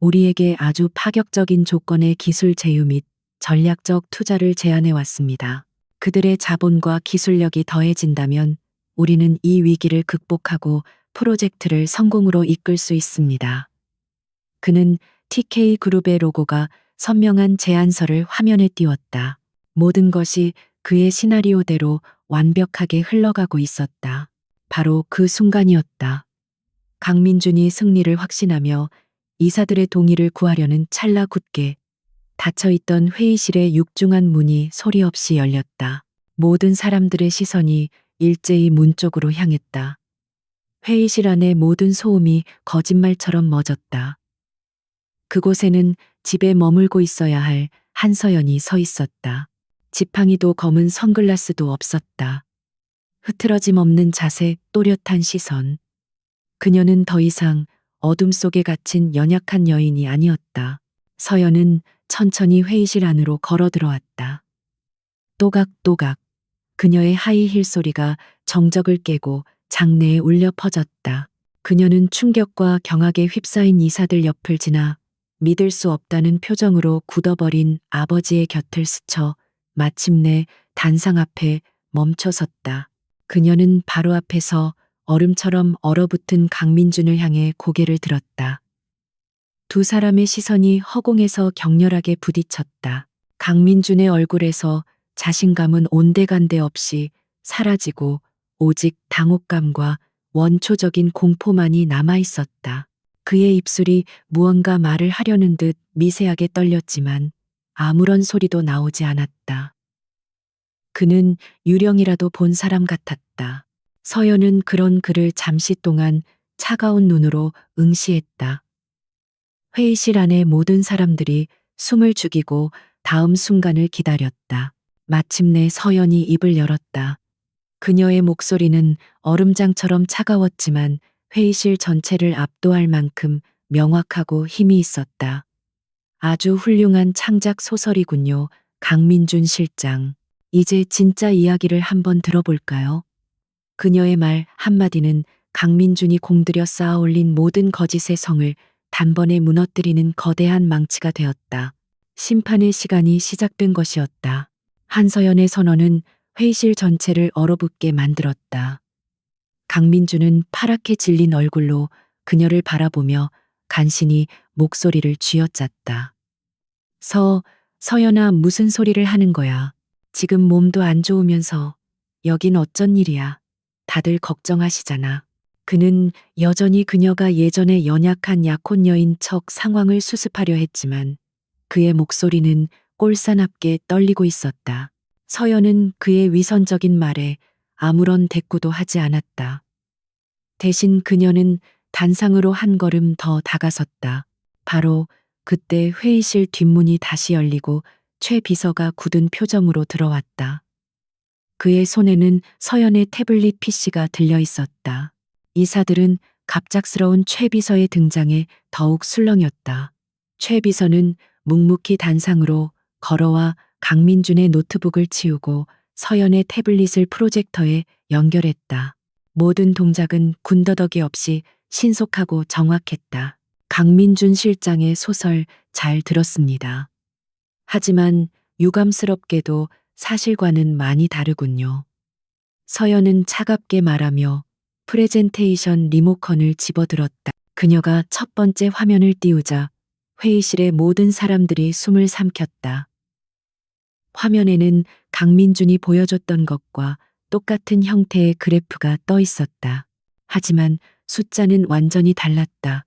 우리에게 아주 파격적인 조건의 기술 제휴 및 전략적 투자를 제안해 왔습니다. 그들의 자본과 기술력이 더해진다면 우리는 이 위기를 극복하고 프로젝트를 성공으로 이끌 수 있습니다. 그는 TK그룹의 로고가 선명한 제안서를 화면에 띄웠다. 모든 것이 그의 시나리오대로 완벽하게 흘러가고 있었다. 바로 그 순간이었다. 강민준이 승리를 확신하며 이사들의 동의를 구하려는 찰나 굳게 닫혀있던 회의실의 육중한 문이 소리 없이 열렸다. 모든 사람들의 시선이 일제히 문 쪽으로 향했다. 회의실 안의 모든 소음이 거짓말처럼 멎었다. 그곳에는 집에 머물고 있어야 할 한서연이 서 있었다. 지팡이도 검은 선글라스도 없었다. 흐트러짐 없는 자세, 또렷한 시선. 그녀는 더 이상 어둠 속에 갇힌 연약한 여인이 아니었다. 서연은 천천히 회의실 안으로 걸어 들어왔다. 또각또각 그녀의 하이힐 소리가 정적을 깨고 장내에 울려 퍼졌다. 그녀는 충격과 경악에 휩싸인 이사들 옆을 지나 믿을 수 없다는 표정으로 굳어버린 아버지의 곁을 스쳐 마침내 단상 앞에 멈춰 섰다. 그녀는 바로 앞에서 얼음처럼 얼어붙은 강민준을 향해 고개를 들었다. 두 사람의 시선이 허공에서 격렬하게 부딪혔다. 강민준의 얼굴에서 자신감은 온데간데 없이 사라지고 오직 당혹감과 원초적인 공포만이 남아 있었다. 그의 입술이 무언가 말을 하려는 듯 미세하게 떨렸지만 아무런 소리도 나오지 않았다. 그는 유령이라도 본 사람 같았다. 서연은 그런 그를 잠시 동안 차가운 눈으로 응시했다. 회의실 안의 모든 사람들이 숨을 죽이고 다음 순간을 기다렸다. 마침내 서연이 입을 열었다. 그녀의 목소리는 얼음장처럼 차가웠지만 회의실 전체를 압도할 만큼 명확하고 힘이 있었다. 아주 훌륭한 창작 소설이군요. 강민준 실장. 이제 진짜 이야기를 한번 들어볼까요? 그녀의 말 한마디는 강민준이 공들여 쌓아 올린 모든 거짓의 성을 단번에 무너뜨리는 거대한 망치가 되었다. 심판의 시간이 시작된 것이었다. 한서연의 선언은 회의실 전체를 얼어붙게 만들었다. 강민준은 파랗게 질린 얼굴로 그녀를 바라보며 간신히 목소리를 쥐어짰다. 서연아, 무슨 소리를 하는 거야. 지금 몸도 안 좋으면서 여긴 어쩐 일이야. 다들 걱정하시잖아. 그는 여전히 그녀가 예전에 연약한 약혼 여인 척 상황을 수습하려 했지만 그의 목소리는 꼴사납게 떨리고 있었다. 서연은 그의 위선적인 말에 아무런 대꾸도 하지 않았다. 대신 그녀는 단상으로 한 걸음 더 다가섰다. 바로 그때 회의실 뒷문이 다시 열리고 최 비서가 굳은 표정으로 들어왔다. 그의 손에는 서연의 태블릿 PC가 들려 있었다. 이사들은 갑작스러운 최 비서의 등장에 더욱 술렁였다. 최 비서는 묵묵히 단상으로 걸어와 강민준의 노트북을 치우고 서연의 태블릿을 프로젝터에 연결했다. 모든 동작은 군더더기 없이 신속하고 정확했다. 강민준 실장의 소설 잘 들었습니다. 하지만 유감스럽게도 사실과는 많이 다르군요. 서연은 차갑게 말하며 프레젠테이션 리모컨을 집어들었다. 그녀가 첫 번째 화면을 띄우자 회의실의 모든 사람들이 숨을 삼켰다. 화면에는 강민준이 보여줬던 것과 똑같은 형태의 그래프가 떠 있었다. 하지만 숫자는 완전히 달랐다.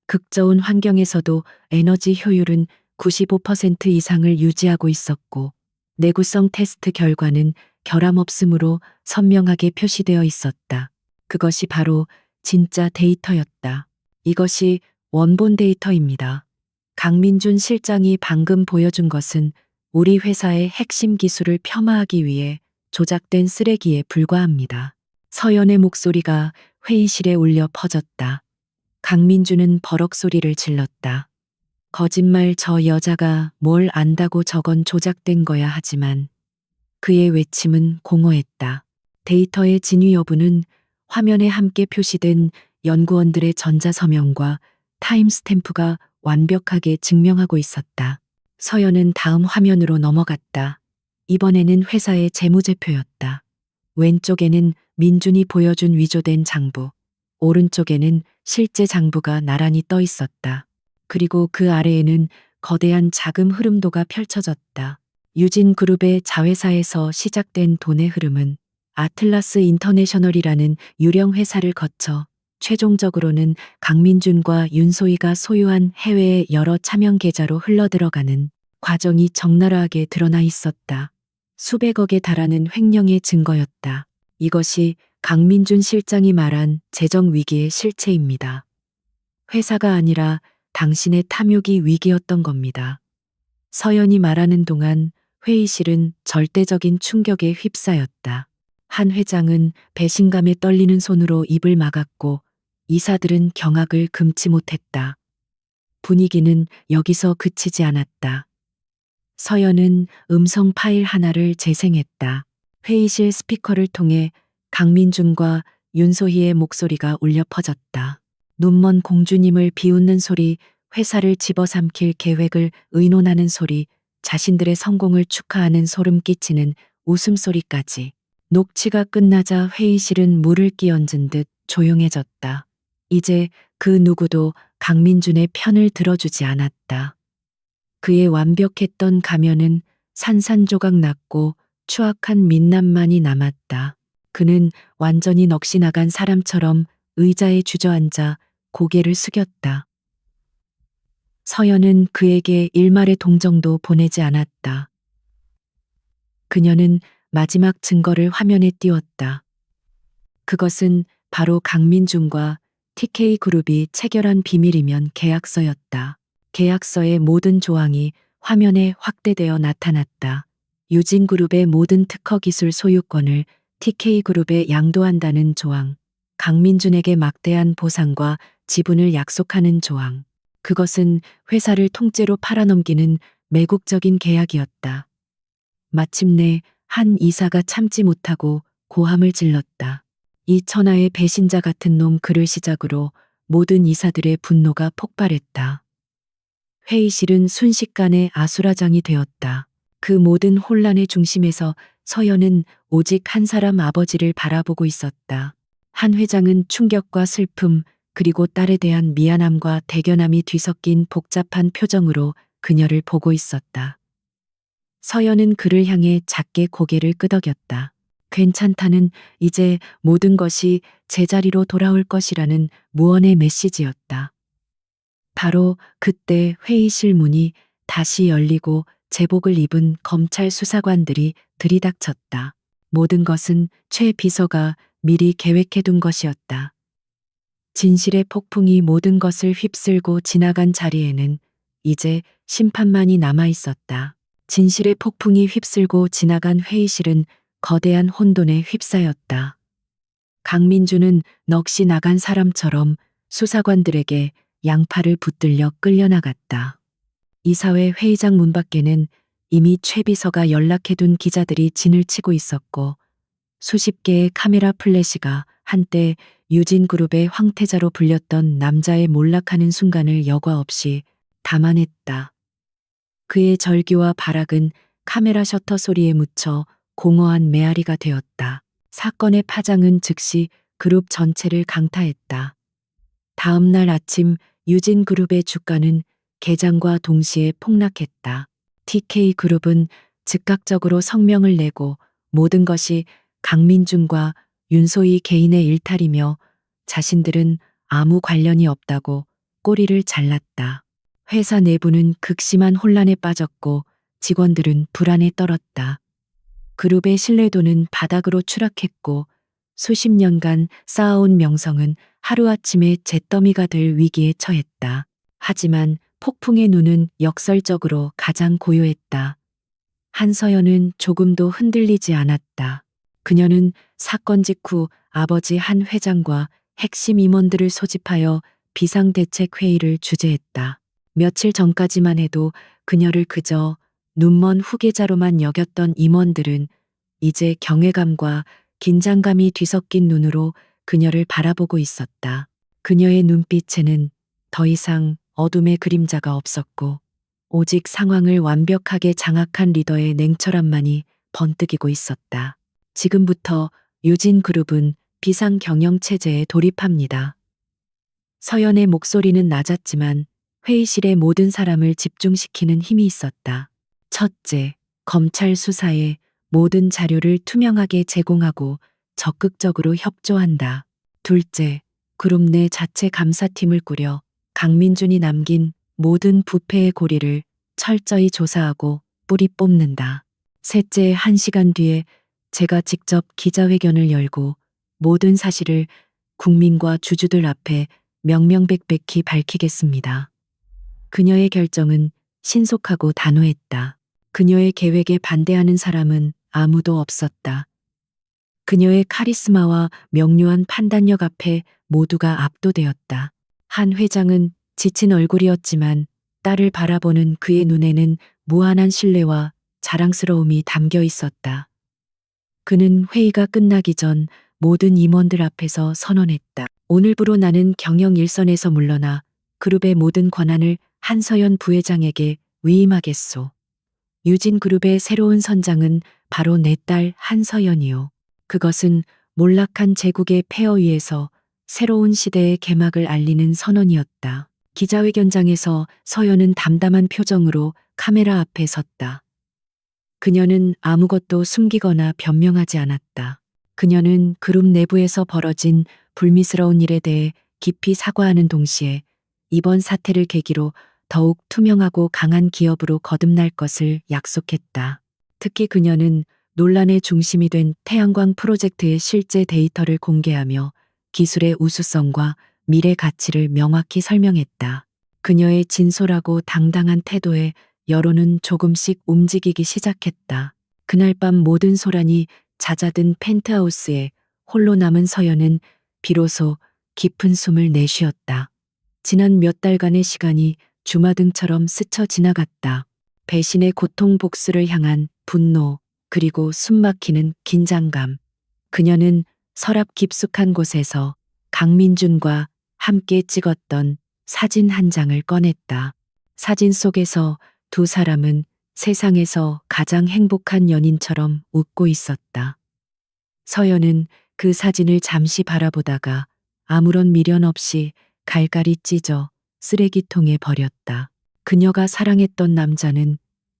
극저온 환경에서도 에너지 효율은 95% 이상을 유지하고 있었고, 내구성 테스트 결과는 결함 없음으로 선명하게 표시되어 있었다. 그것이 바로 진짜 데이터였다. 이것이 원본 데이터입니다. 강민준 실장이 방금 보여준 것은 우리 회사의 핵심 기술을 폄하하기 위해 조작된 쓰레기에 불과합니다. 서연의 목소리가 회의실에 울려 퍼졌다. 강민준은 버럭 소리를 질렀다. 거짓말, 저 여자가 뭘 안다고 저건 조작된 거야. 하지만 그의 외침은 공허했다. 데이터의 진위 여부는 화면에 함께 표시된 연구원들의 전자서명과 타임스탬프가 완벽하게 증명하고 있었다. 서연은 다음 화면으로 넘어갔다. 이번에는 회사의 재무제표였다. 왼쪽에는 민준이 보여준 위조된 장부, 오른쪽에는 실제 장부가 나란히 떠 있었다. 그리고 그 아래에는 거대한 자금 흐름도가 펼쳐졌다. 유진그룹의 자회사에서 시작된 돈의 흐름은 아틀라스 인터내셔널이라는 유령 회사를 거쳐 최종적으로는 강민준과 윤소희가 소유한 해외의 여러 차명 계좌로 흘러들어가는 과정이 적나라하게 드러나 있었다. 수백억에 달하는 횡령의 증거였다. 이것이 강민준 실장이 말한 재정 위기의 실체입니다. 회사가 아니라 당신의 탐욕이 위기였던 겁니다. 서연이 말하는 동안 회의실은 절대적인 충격에 휩싸였다. 한 회장은 배신감에 떨리는 손으로 입을 막았고 이사들은 경악을 금치 못했다. 분위기는 여기서 그치지 않았다. 서연은 음성 파일 하나를 재생했다. 회의실 스피커를 통해 강민준과 윤소희의 목소리가 울려 퍼졌다. 눈먼 공주님을 비웃는 소리, 회사를 집어삼킬 계획을 의논하는 소리, 자신들의 성공을 축하하는 소름 끼치는 웃음소리까지. 녹취가 끝나자 회의실은 물을 끼얹은 듯 조용해졌다. 이제 그 누구도 강민준의 편을 들어주지 않았다. 그의 완벽했던 가면은 산산조각 났고 추악한 민낯만이 남았다. 그는 완전히 넋이 나간 사람처럼 의자에 주저앉아 고개를 숙였다. 서연은 그에게 일말의 동정도 보내지 않았다. 그녀는 마지막 증거를 화면에 띄웠다. 그것은 바로 강민준과 TK그룹이 체결한 비밀이면 계약서였다. 계약서의 모든 조항이 화면에 확대되어 나타났다. 유진그룹의 모든 특허 기술 소유권을 TK그룹에 양도한다는 조항, 강민준에게 막대한 보상과 지분을 약속하는 조항. 그것은 회사를 통째로 팔아넘기는 매국적인 계약이었다. 마침내 한 이사가 참지 못하고 고함을 질렀다. 이 천하의 배신자 같은 놈, 그를 시작으로 모든 이사들의 분노가 폭발했다. 회의실은 순식간에 아수라장이 되었다. 그 모든 혼란의 중심에서 서연은 오직 한 사람, 아버지를 바라보고 있었다. 한 회장은 충격과 슬픔, 그리고 딸에 대한 미안함과 대견함이 뒤섞인 복잡한 표정으로 그녀를 보고 있었다. 서연은 그를 향해 작게 고개를 끄덕였다. 괜찮다는, 이제 모든 것이 제자리로 돌아올 것이라는 무언의 메시지였다. 바로 그때 회의실 문이 다시 열리고 제복을 입은 검찰 수사관들이 들이닥쳤다. 모든 것은 최 비서가 미리 계획해둔 것이었다. 진실의 폭풍이 모든 것을 휩쓸고 지나간 자리에는 이제 심판만이 남아 있었다. 진실의 폭풍이 휩쓸고 지나간 회의실은 거대한 혼돈에 휩싸였다. 강민준은 넋이 나간 사람처럼 수사관들에게 양팔을 붙들려 끌려나갔다. 이사회 회의장 문 밖에는 이미 최 비서가 연락해둔 기자들이 진을 치고 있었고 수십 개의 카메라 플래시가 한때 유진그룹의 황태자로 불렸던 남자의 몰락하는 순간을 여과 없이 담아냈다. 그의 절규와 발악은 카메라 셔터 소리에 묻혀 공허한 메아리가 되었다. 사건의 파장은 즉시 그룹 전체를 강타했다. 다음 날 아침 유진그룹의 주가는 개장과 동시에 폭락했다. TK그룹은 즉각적으로 성명을 내고 모든 것이 강민준과 윤소희 개인의 일탈이며 자신들은 아무 관련이 없다고 꼬리를 잘랐다. 회사 내부는 극심한 혼란에 빠졌고 직원들은 불안에 떨었다. 그룹의 신뢰도는 바닥으로 추락했고 수십 년간 쌓아온 명성은 하루아침에 잿더미가 될 위기에 처했다. 하지만 폭풍의 눈은 역설적으로 가장 고요했다. 한서연은 조금도 흔들리지 않았다. 그녀는 사건 직후 아버지 한 회장과 핵심 임원들을 소집하여 비상대책회의를 주재했다. 며칠 전까지만 해도 그녀를 그저 눈먼 후계자로만 여겼던 임원들은 이제 경외감과 긴장감이 뒤섞인 눈으로 그녀를 바라보고 있었다. 그녀의 눈빛에는 더 이상 어둠의 그림자가 없었고 오직 상황을 완벽하게 장악한 리더의 냉철함만이 번뜩이고 있었다. 지금부터 유진그룹은 비상경영체제에 돌입합니다. 서연의 목소리는 낮았지만 회의실의 모든 사람을 집중시키는 힘이 있었다. 첫째, 검찰 수사에 모든 자료를 투명하게 제공하고 적극적으로 협조한다. 둘째, 그룹 내 자체 감사팀을 꾸려 강민준이 남긴 모든 부패의 고리를 철저히 조사하고 뿌리 뽑는다. 셋째, 1시간 뒤에 제가 직접 기자회견을 열고 모든 사실을 국민과 주주들 앞에 명명백백히 밝히겠습니다. 그녀의 결정은 신속하고 단호했다. 그녀의 계획에 반대하는 사람은 아무도 없었다. 그녀의 카리스마와 명료한 판단력 앞에 모두가 압도되었다. 한 회장은 지친 얼굴이었지만 딸을 바라보는 그의 눈에는 무한한 신뢰와 자랑스러움이 담겨 있었다. 그는 회의가 끝나기 전 모든 임원들 앞에서 선언했다. 오늘부로 나는 경영 일선에서 물러나 그룹의 모든 권한을 한서연 부회장에게 위임하겠소. 유진그룹의 새로운 선장은 바로 내 딸 한서연이요. 그것은 몰락한 제국의 폐허 위에서 새로운 시대의 개막을 알리는 선언이었다. 기자회견장에서 서연은 담담한 표정으로 카메라 앞에 섰다. 그녀는 아무것도 숨기거나 변명하지 않았다. 그녀는 그룹 내부에서 벌어진 불미스러운 일에 대해 깊이 사과하는 동시에 이번 사태를 계기로 더욱 투명하고 강한 기업으로 거듭날 것을 약속했다. 특히 그녀는 논란의 중심이 된 태양광 프로젝트의 실제 데이터를 공개하며 기술의 우수성과 미래 가치를 명확히 설명했다. 그녀의 진솔하고 당당한 태도에 여론은 조금씩 움직이기 시작했다. 그날 밤 모든 소란이 잦아든 펜트하우스에 홀로 남은 서연은 비로소 깊은 숨을 내쉬었다. 지난 몇 달간의 시간이 주마등처럼 스쳐 지나갔다. 배신의 고통 복수를 향한 분노, 그리고 숨막히는 긴장감. 그녀는 서랍 깊숙한 곳에서 강민준과 함께 찍었던 사진 한 장을 꺼냈다. 사진 속에서 두 사람은 세상에서 가장 행복한 연인처럼 웃고 있었다. 서연은 그 사진을 잠시 바라보다가 아무런 미련 없이 갈갈이 찢어 쓰레기통에 버렸다. 그녀가 사랑했던 남자는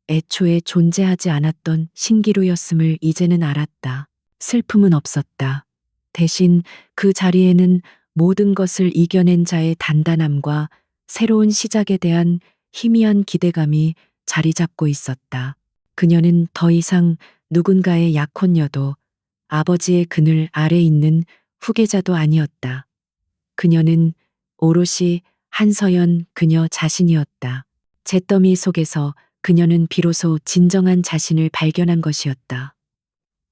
애초에 존재하지 않았던 신기루였음을 이제는 알았다. 슬픔은 없었다. 대신 그 자리에는 모든 것을 이겨낸 자의 단단함과 새로운 시작에 대한 희미한 기대감이 자리 잡고 있었다. 그녀는 더 이상 누군가의 약혼녀도 아버지의 그늘 아래 있는 후계자도 아니었다. 그녀는 오롯이 한서연 그녀 자신이었다. 잿더미 속에서 그녀는 비로소 진정한 자신을 발견한 것이었다.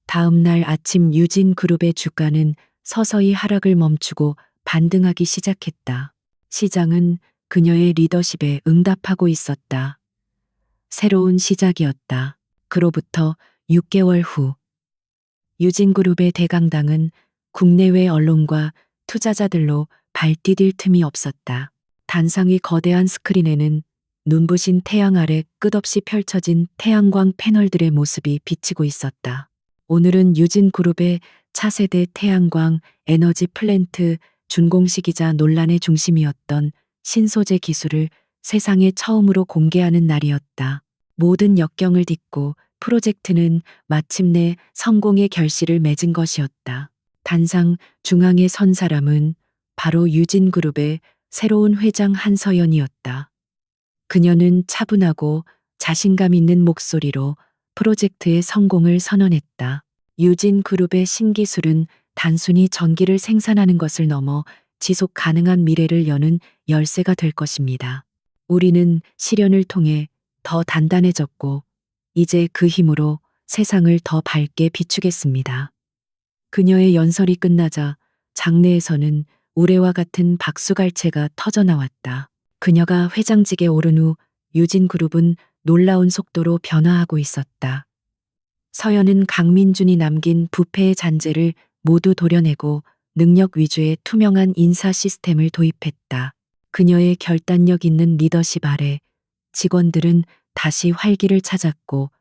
다음 날 아침 유진그룹의 주가는 서서히 하락을 멈추고 반등하기 시작했다. 시장은 그녀의 리더십에 응답하고 있었다. 새로운 시작이었다. 그로부터 6개월 후 유진그룹의 대강당은 국내외 언론과 투자자들로 발디딜 틈이 없었다. 단상 위 거대한 스크린에는 눈부신 태양 아래 끝없이 펼쳐진 태양광 패널들의 모습이 비치고 있었다. 오늘은 유진그룹의 차세대 태양광 에너지 플랜트 준공식이자 논란의 중심이었던 신소재 기술을 세상에 처음으로 공개하는 날이었다. 모든 역경을 딛고 프로젝트는 마침내 성공의 결실을 맺은 것이었다. 단상 중앙에 선 사람은 바로 유진그룹의 새로운 회장 한서연이었다. 그녀는 차분하고 자신감 있는 목소리로 프로젝트의 성공을 선언했다. 유진그룹의 신기술은 단순히 전기를 생산하는 것을 넘어 지속 가능한 미래를 여는 열쇠가 될 것입니다. 우리는 시련을 통해 더 단단해졌고 이제 그 힘으로 세상을 더 밝게 비추겠습니다. 그녀의 연설이 끝나자 장내에서는 우레와 같은 박수갈채가 터져나왔다. 그녀가 회장직에 오른 후 유진그룹은 놀라운 속도로 변화하고 있었다. 서연은 강민준이 남긴 부패의 잔재를 모두 도려내고 능력 위주의 투명한 인사 시스템을 도입했다. 그녀의 결단력 있는 리더십 아래 직원들은 다시 활기를 찾았고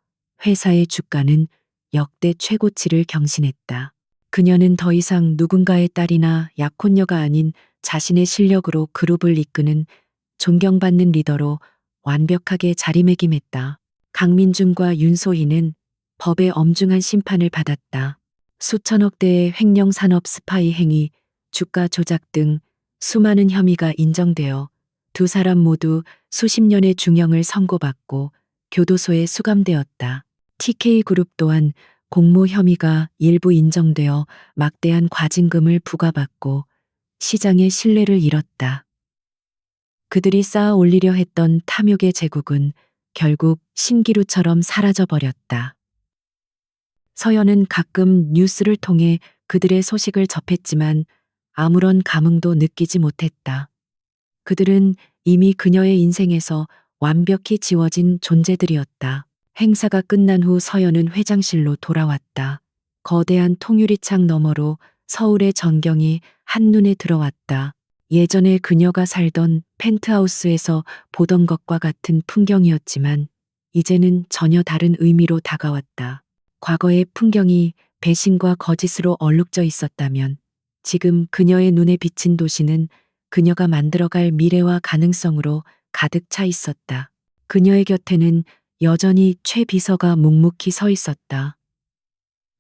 회사의 주가는 역대 최고치를 경신했다. 그녀는 더 이상 누군가의 딸이나 약혼녀가 아닌 자신의 실력으로 그룹을 이끄는 존경받는 리더로 완벽하게 자리매김했다. 강민준과 윤소희는 법의 엄중한 심판을 받았다. 수천억 대의 횡령 산업 스파이 행위, 주가 조작 등 수많은 혐의가 인정되어 두 사람 모두 수십 년의 중형을 선고받고 교도소에 수감되었다. TK그룹 또한 공모 혐의가 일부 인정되어 막대한 과징금을 부과받고 시장의 신뢰를 잃었다. 그들이 쌓아 올리려 했던 탐욕의 제국은 결국 신기루처럼 사라져버렸다. 서연은 가끔 뉴스를 통해 그들의 소식을 접했지만 아무런 감흥도 느끼지 못했다. 그들은 이미 그녀의 인생에서 완벽히 지워진 존재들이었다. 행사가 끝난 후 서연은 회장실로 돌아왔다. 거대한 통유리창 너머로 서울의 전경이 한눈에 들어왔다. 예전에 그녀가 살던 펜트하우스에서 보던 것과 같은 풍경이었지만 이제는 전혀 다른 의미로 다가왔다. 과거의 풍경이 배신과 거짓으로 얼룩져 있었다면 지금 그녀의 눈에 비친 도시는 그녀가 만들어갈 미래와 가능성으로 가득 차 있었다. 그녀의 곁에는 여전히 최 비서가 묵묵히 서 있었다.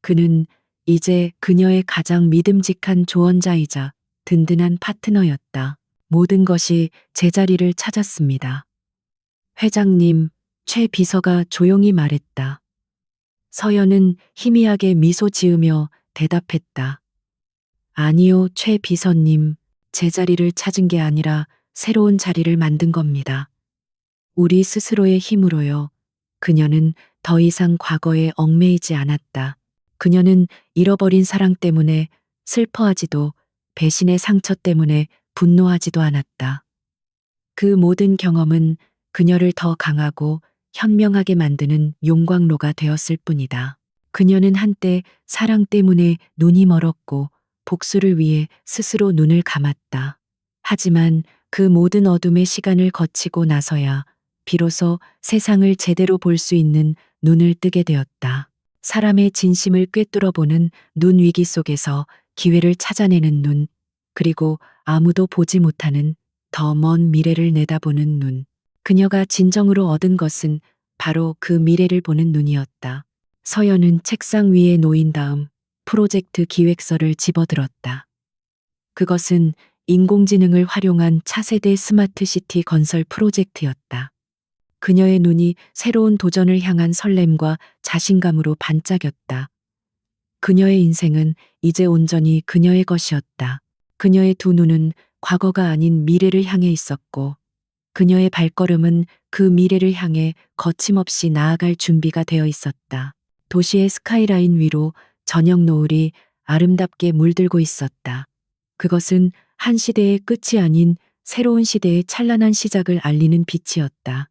그는 이제 그녀의 가장 믿음직한 조언자이자 든든한 파트너였다. 모든 것이 제자리를 찾았습니다. 회장님, 최 비서가 조용히 말했다. 서연은 희미하게 미소 지으며 대답했다. 아니요, 최 비서님. 제자리를 찾은 게 아니라 새로운 자리를 만든 겁니다. 우리 스스로의 힘으로요. 그녀는 더 이상 과거에 얽매이지 않았다. 그녀는 잃어버린 사랑 때문에 슬퍼하지도 배신의 상처 때문에 분노하지도 않았다. 그 모든 경험은 그녀를 더 강하고 현명하게 만드는 용광로가 되었을 뿐이다. 그녀는 한때 사랑 때문에 눈이 멀었고 복수를 위해 스스로 눈을 감았다. 하지만 그 모든 어둠의 시간을 거치고 나서야 비로소 세상을 제대로 볼 수 있는 눈을 뜨게 되었다. 사람의 진심을 꿰뚫어보는 눈 위기 속에서 기회를 찾아내는 눈, 그리고 아무도 보지 못하는 더 먼 미래를 내다보는 눈. 그녀가 진정으로 얻은 것은 바로 그 미래를 보는 눈이었다. 서연은 책상 위에 놓인 다음 프로젝트 기획서를 집어들었다. 그것은 인공지능을 활용한 차세대 스마트시티 건설 프로젝트였다. 그녀의 눈이 새로운 도전을 향한 설렘과 자신감으로 반짝였다. 그녀의 인생은 이제 온전히 그녀의 것이었다. 그녀의 두 눈은 과거가 아닌 미래를 향해 있었고, 그녀의 발걸음은 그 미래를 향해 거침없이 나아갈 준비가 되어 있었다. 도시의 스카이라인 위로 저녁 노을이 아름답게 물들고 있었다. 그것은 한 시대의 끝이 아닌 새로운 시대의 찬란한 시작을 알리는 빛이었다.